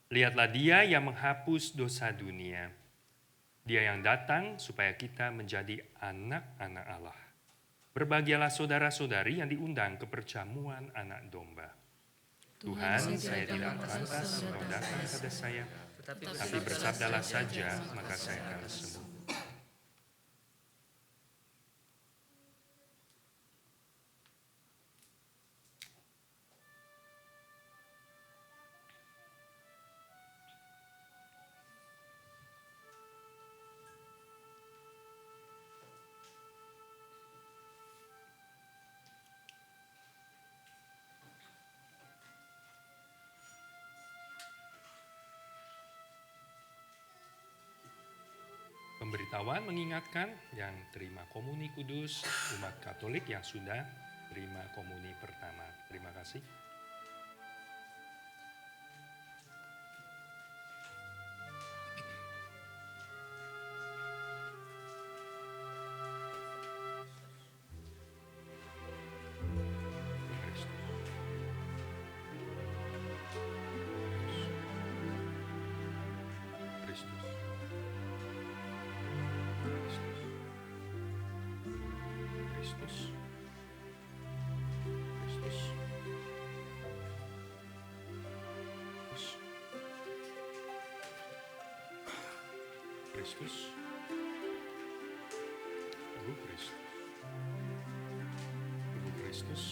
[SPEAKER 5] Lihatlah dia yang menghapus dosa dunia. Dia yang datang supaya kita menjadi anak-anak Allah. Berbahagialah saudara-saudari yang diundang ke perjamuan anak domba. Tuhan, saya tidak pantas engkau datang kepada saya, tapi bersabdalah saja, maka saya akan sembuh. Pemberitahuan mengingatkan yang terima komuni kudus, umat Katolik yang sudah terima komuni pertama. Terima kasih. Kristus, Tubuh Kristus, Tubuh Kristus,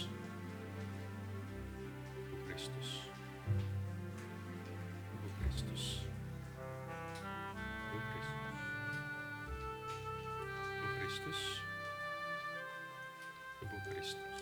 [SPEAKER 5] Tubuh Kristus, Tubuh Kristus, Tubuh Kristus, Tubuh Kristus.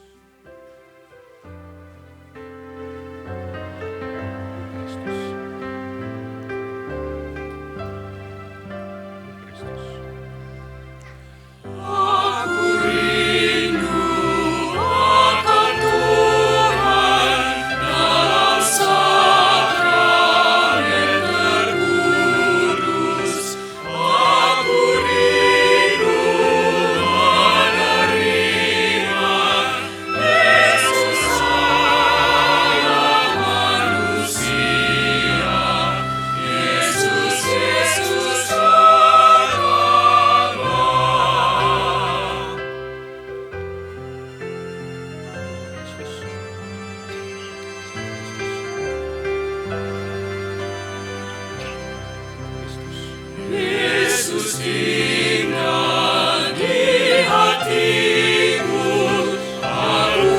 [SPEAKER 2] Tinggal di hatiku, aku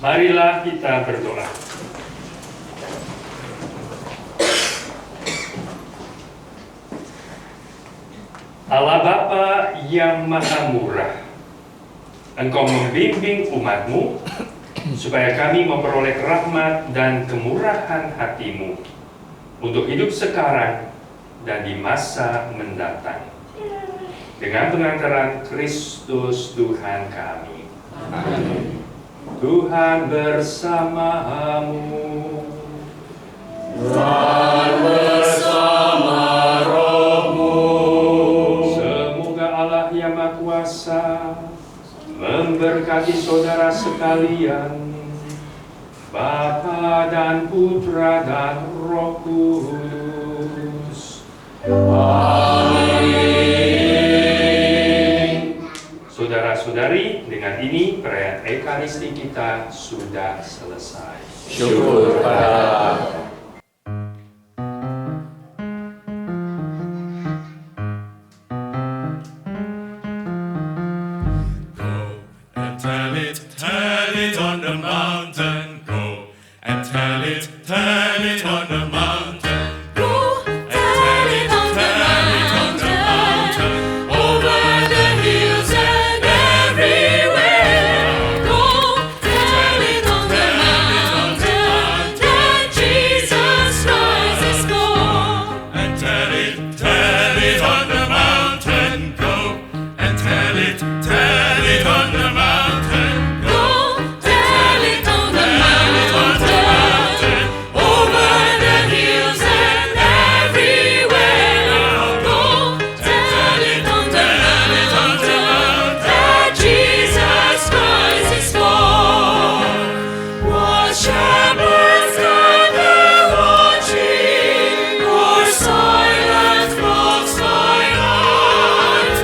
[SPEAKER 5] Marilah kita berdoa. Allah Bapa yang Maha Murah, Engkau membimbing umat-Mu supaya kami memperoleh rahmat dan kemurahan hati-Mu untuk hidup sekarang dan di masa mendatang. Dengan pengantaran Kristus Tuhan kami.
[SPEAKER 3] Amin.
[SPEAKER 5] Tuhan bersamamu.
[SPEAKER 3] Dan bersama rohmu.
[SPEAKER 5] Semoga Allah yang Maha Kuasa memberkati saudara sekalian, Bapa dan Putra dan Roh Kudus.
[SPEAKER 3] Amin.
[SPEAKER 5] Saudara-saudari, dengan ini perayaan Ekaristi kita sudah selesai.
[SPEAKER 3] Syukur pada Allah.
[SPEAKER 2] And tell it on the mountain. Go and tell it on the mountain.
[SPEAKER 7] Go tell it on the mountain, over the hills and everywhere. Go tell it on the mountain that Jesus Christ is born.
[SPEAKER 2] And tell it on the mountain. Go and tell it on the mountain.
[SPEAKER 7] Go tell it on the mountain, over the hills and everywhere. Go tell it on the mountain that Jesus Christ is born. While shepherds gather watching, or silent flocks by night,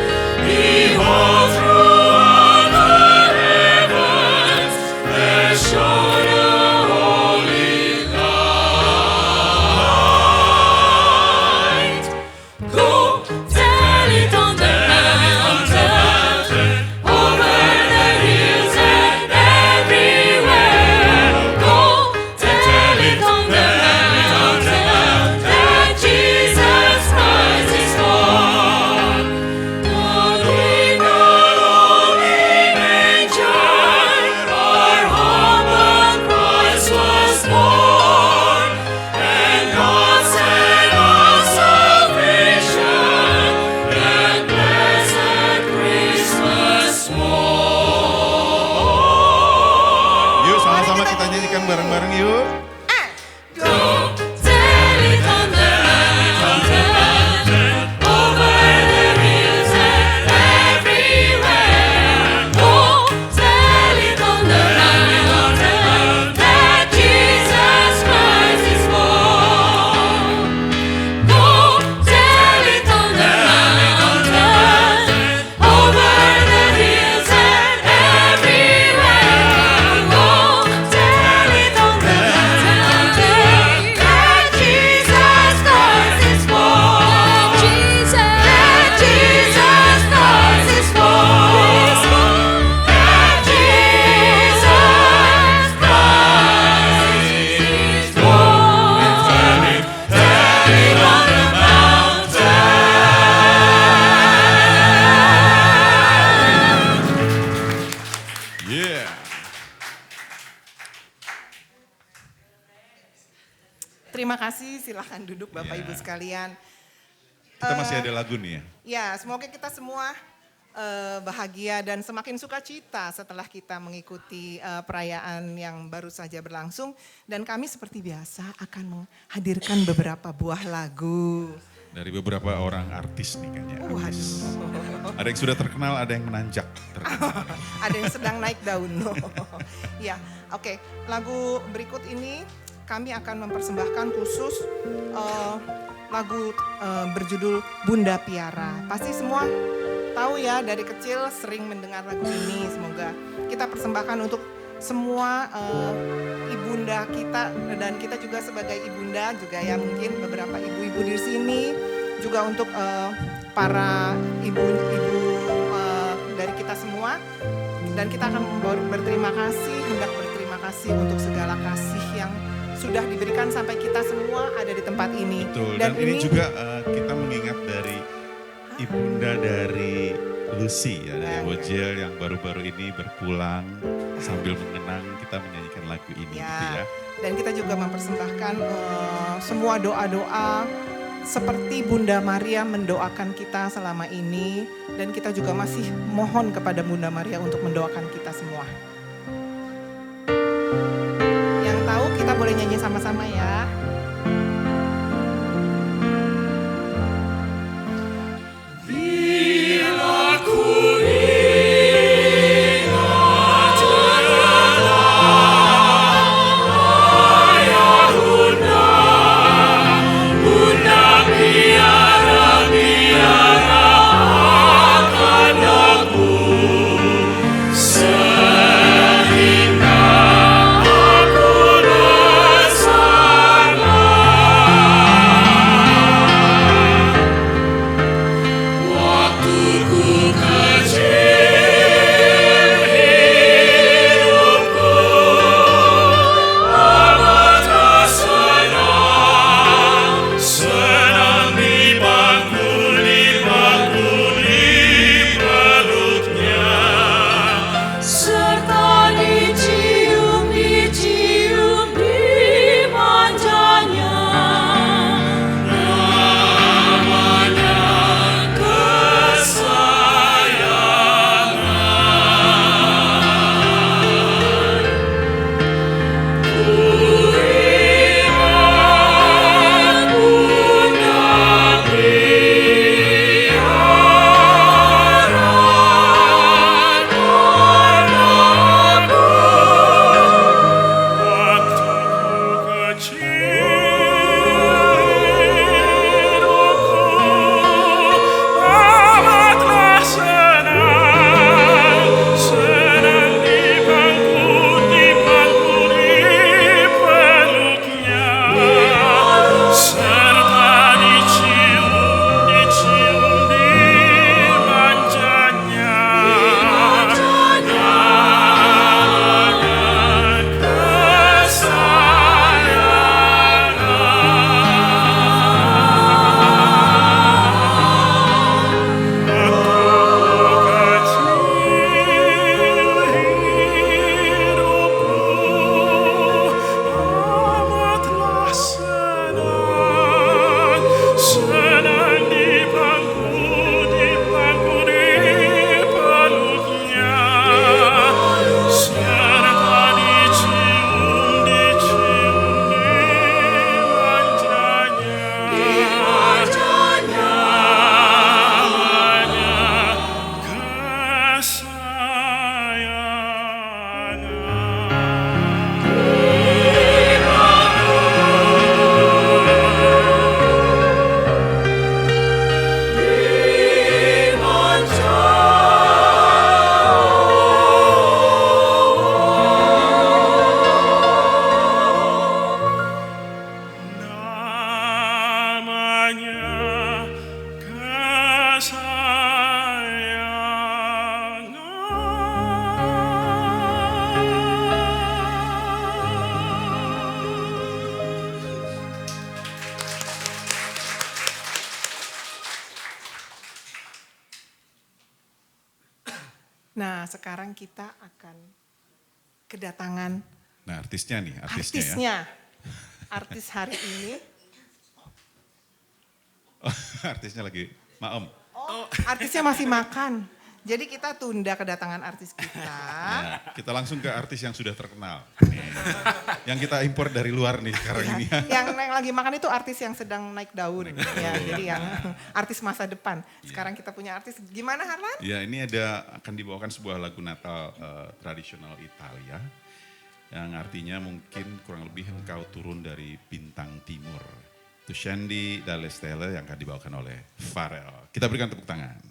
[SPEAKER 7] behold throughout the heavens there shone a holy light. Go tell it on the mountain, over the hills and everywhere. Go tell it on the mountain that Jesus Christ is born. In the lowly manger, our humble Christ was born, and God sent us salvation, that blessed Christmas morn.
[SPEAKER 9] Yuk sama-sama kita nyanyikan bareng-bareng yuk.
[SPEAKER 7] Go tell it on the mountain, over the hills and everywhere. Go tell it on the mountain that Jesus Christ is born. Go tell it on the mountain, over the hills and everywhere. Go tell it on the mountain that Jesus Christ is born. That Jesus Christ is born. That Jesus Christ is born. Tell it on the mountain.
[SPEAKER 9] Yeah.
[SPEAKER 1] Terima kasih, silakan duduk Bapak
[SPEAKER 9] Ya.
[SPEAKER 1] Ibu sekalian.
[SPEAKER 9] Kita masih ada lagu nih ya.
[SPEAKER 1] Ya, semoga kita semua bahagia dan semakin sukacita setelah kita mengikuti perayaan yang baru saja berlangsung. Dan kami seperti biasa akan menghadirkan beberapa buah lagu.
[SPEAKER 9] Dari beberapa orang artis nih kayaknya. Artis.
[SPEAKER 1] Waduh,
[SPEAKER 9] Ada yang sudah terkenal, ada yang menanjak. Terkenal.
[SPEAKER 1] ada yang sedang naik daun. Ya, oke. Lagu berikut ini kami akan mempersembahkan khusus lagu berjudul Bunda Piara. Pasti semua tahu ya, dari kecil sering mendengar lagu ini. Semoga kita persembahkan untuk semua ibunda kita, dan kita juga sebagai ibunda juga ya, mungkin beberapa ibu-ibu di sini, juga untuk para ibu-ibu dari kita semua. Dan kita akan berterima kasih, hendak berterima kasih kasih untuk segala kasih yang sudah diberikan sampai kita semua ada di tempat ini.
[SPEAKER 9] Betul, dan ini juga kita mengingat dari ibunda dari Lucy ya, dari Wojel yang baru-baru ini berpulang sambil mengenang kita menyanyikan lagu ini gitu ya.
[SPEAKER 1] Dan kita juga mempersembahkan semua doa-doa seperti Bunda Maria mendoakan kita selama ini, dan kita juga masih mohon kepada Bunda Maria untuk mendoakan kita semua. Yang tahu kita boleh nyanyi sama-sama ya. Nah, sekarang kita akan kedatangan
[SPEAKER 9] artisnya nih,
[SPEAKER 1] artisnya. Artis hari ini.
[SPEAKER 9] Oh, artisnya lagi maem.
[SPEAKER 1] Oh, artisnya masih makan. Jadi kita tunda kedatangan artis kita.
[SPEAKER 9] Ya, kita langsung ke artis yang sudah terkenal. Nih, yang kita impor dari luar nih sekarang ini.
[SPEAKER 1] Yang lagi makan itu artis yang sedang naik daun. Ya, jadi yang artis masa depan. Sekarang kita punya artis, gimana Harlan?
[SPEAKER 9] Ya, ini akan dibawakan sebuah lagu Natal tradisional Italia. Yang artinya mungkin kurang lebih engkau turun dari bintang timur. Itu Scendi dalle Stelle yang akan dibawakan oleh Pharrell. Kita berikan tepuk tangan.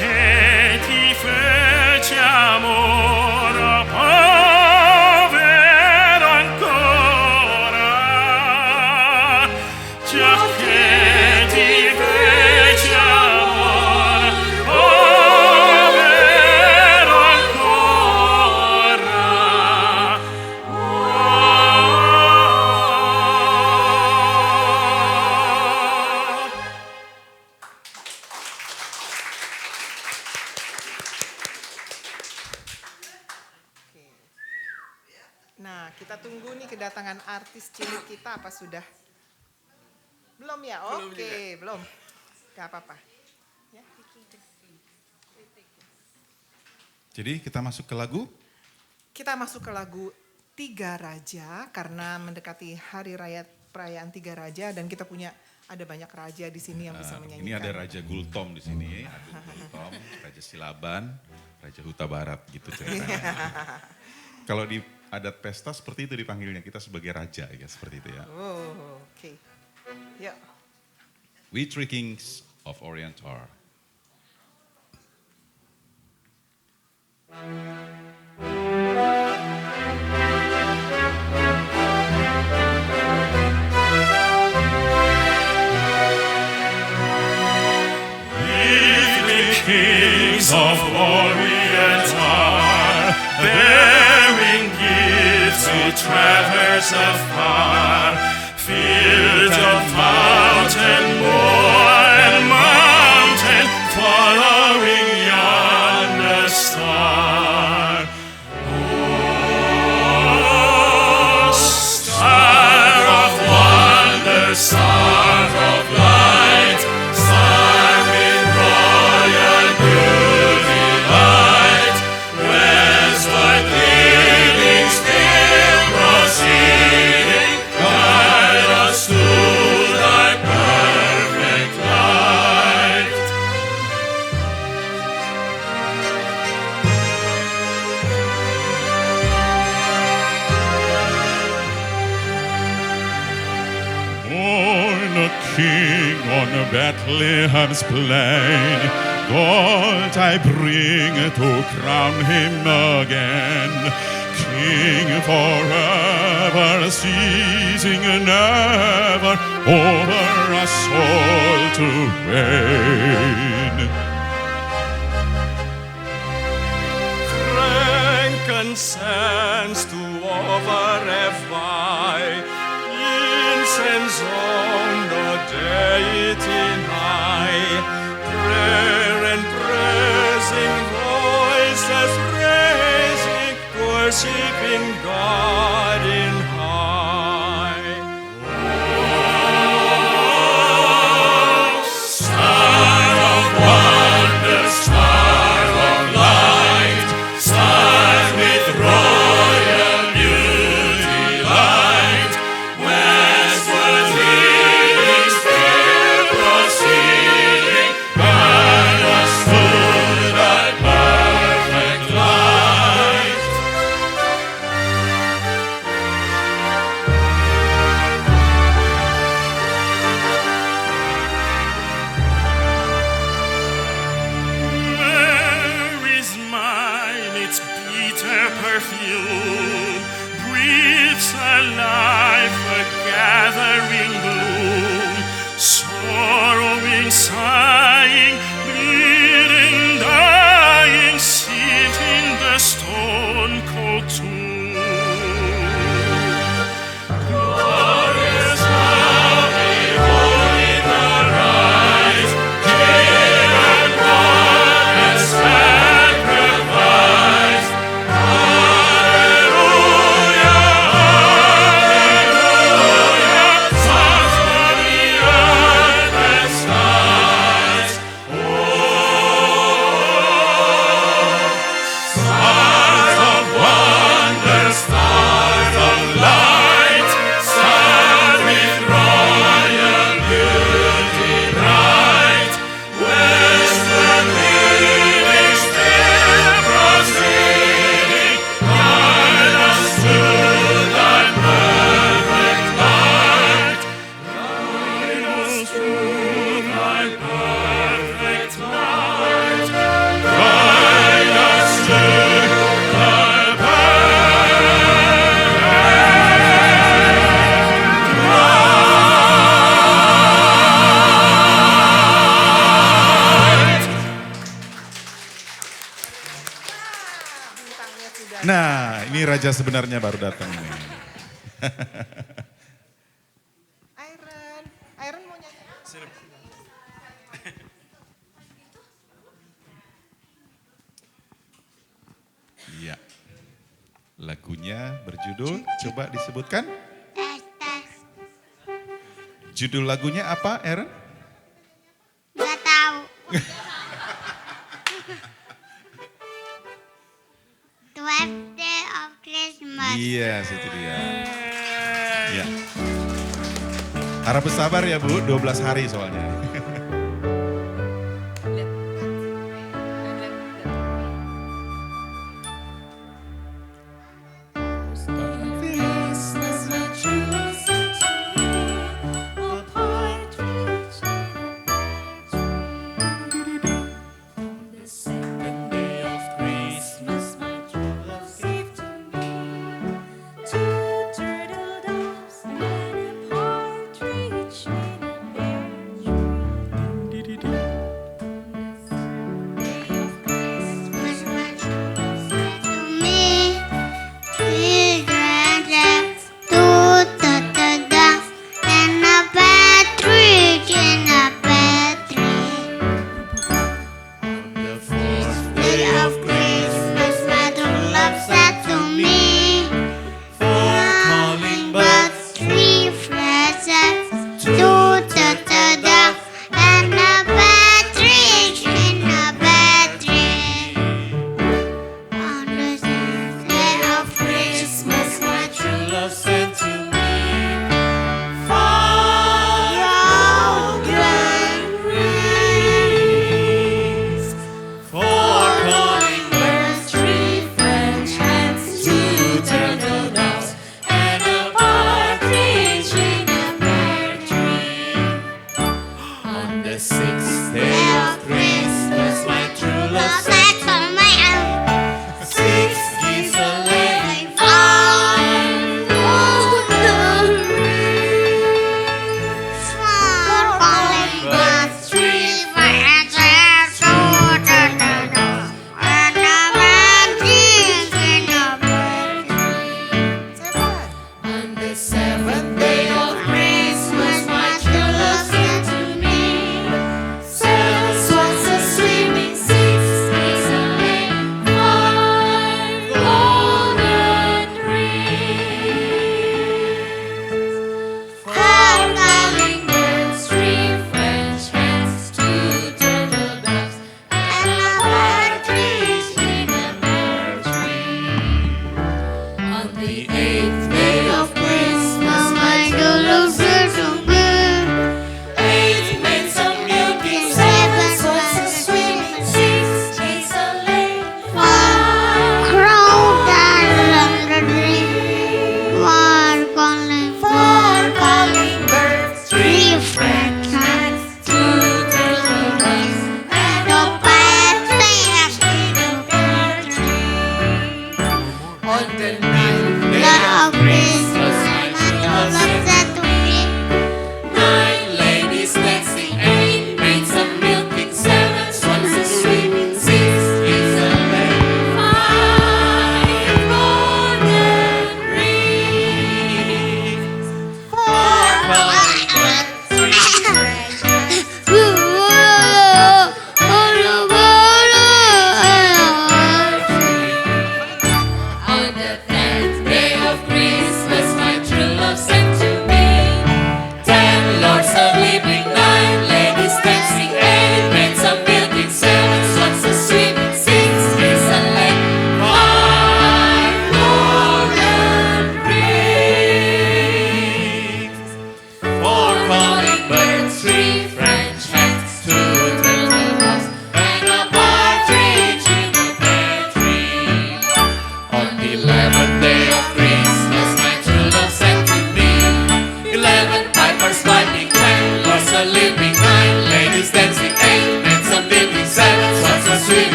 [SPEAKER 7] che ti fece amore povero ancora, già che ti fece amore povero ancora.
[SPEAKER 1] Nah, kita tunggu nih kedatangan artis cilik kita, apa sudah? Belum ya? Oke, belum. Gak apa-apa. Ya.
[SPEAKER 9] Jadi kita masuk ke lagu.
[SPEAKER 1] Kita masuk ke lagu Tiga Raja karena mendekati hari raya perayaan Tiga Raja dan kita punya ada banyak raja di sini yang bisa menyanyikan.
[SPEAKER 9] Ini ada Raja Gultom di sini, Agung Gultom, Raja Silaban, Raja Huta Barat gitu ceritanya. Kalau di adat pesta seperti itu dipanggilnya, kita sebagai raja ya seperti itu ya.
[SPEAKER 1] Oh, oke. Yuk.
[SPEAKER 9] We Three Kings of Orient are.
[SPEAKER 7] Kings of Orient are, bearing gifts to traverse afar, field of mountain, moor and mountain, following yonder star. Oh, star of wonder, star of light, star with royal beauty light, westward leading, still proceeding, guide us to thy perfect light. Born a king on Bethlehem's plain, gold I bring to crown him again. King forever, ceasing never, over us all to reign. Frankincense to offer effi, incense on the deity high, prayer and praising voices raising, worshiping God in high. Oh, star of wonder, star of light, star with royal beauty light, westward leading,
[SPEAKER 9] Ini raja sebenarnya baru datang nih.
[SPEAKER 1] Iron mau nyanyi.
[SPEAKER 9] Iya. Lagunya berjudul, coba disebutkan. Judul lagunya apa, Aaron?
[SPEAKER 10] Gak tahu. Twelfth Day of Christmas.
[SPEAKER 9] Iya, itu dia. Iya. Harap bersabar ya Bu, 12 hari soalnya.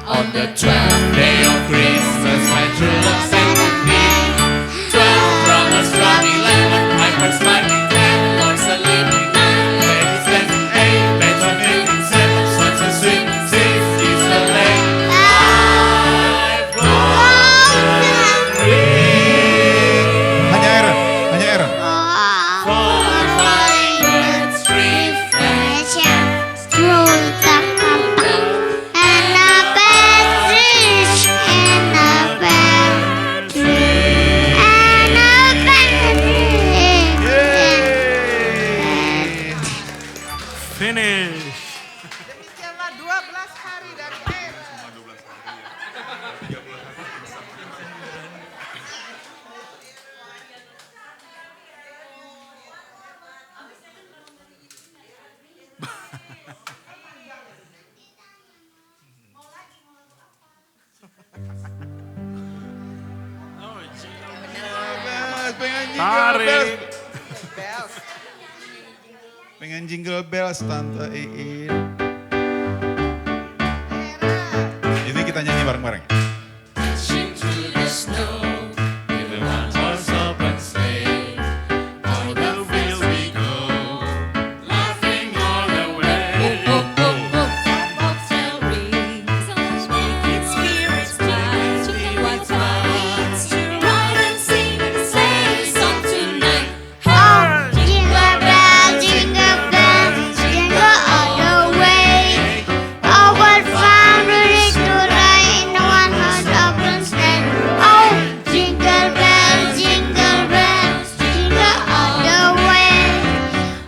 [SPEAKER 2] On the 12th day of Christmas. finish.
[SPEAKER 1] Demikianlah 12 hari dari era.
[SPEAKER 2] Tarik.
[SPEAKER 1] Bells.
[SPEAKER 9] Pengen jingle bells Tante Iin. Ini kita nyanyi bareng-bareng.
[SPEAKER 7] Dashing through the snow in the one-horse open sleigh. On the fields we go, laughing all the way. Bobtail rings, making spirits bright. What fun to ride and sing the same song tonight.
[SPEAKER 10] Oh, jingle bells, jingle all the way. Oh, what fun it is to ride in a one-horse open sleigh. Oh, jingle bells, jingle all the way.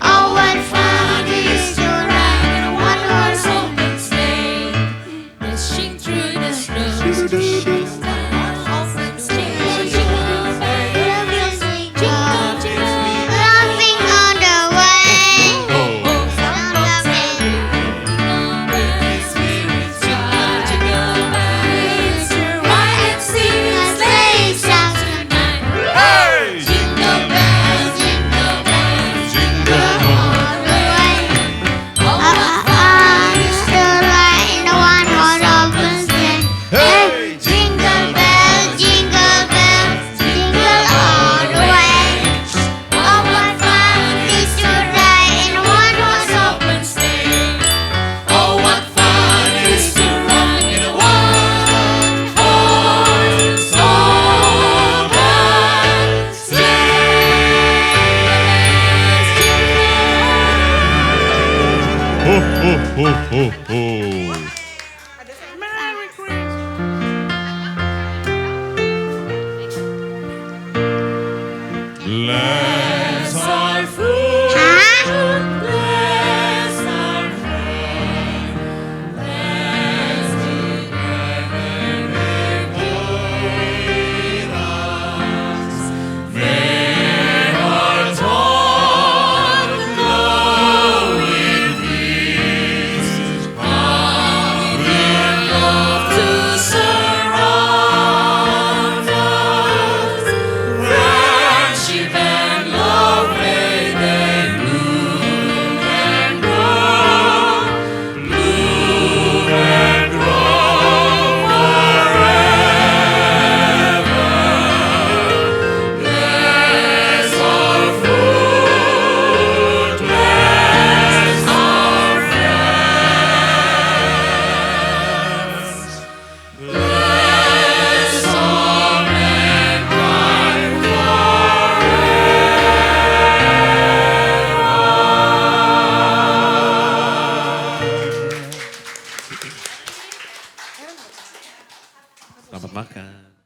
[SPEAKER 10] Oh, what fun it is to ride in a one-horse open sleigh.
[SPEAKER 7] Dashing through the snow, open sleigh. Jingle bells, jingle, jingle.
[SPEAKER 10] Laughing on the way.
[SPEAKER 9] Ho, ho, ho, ho, ho.
[SPEAKER 1] Merry Christmas.
[SPEAKER 9] Bless
[SPEAKER 7] our food, bless our friend, bless the heaven with us. May our talk glow with peace, power and love to surround us. Friendship and love may they bloom and grow forever. Bless our food, bless our friends, bless all mankind
[SPEAKER 2] Selamat makan.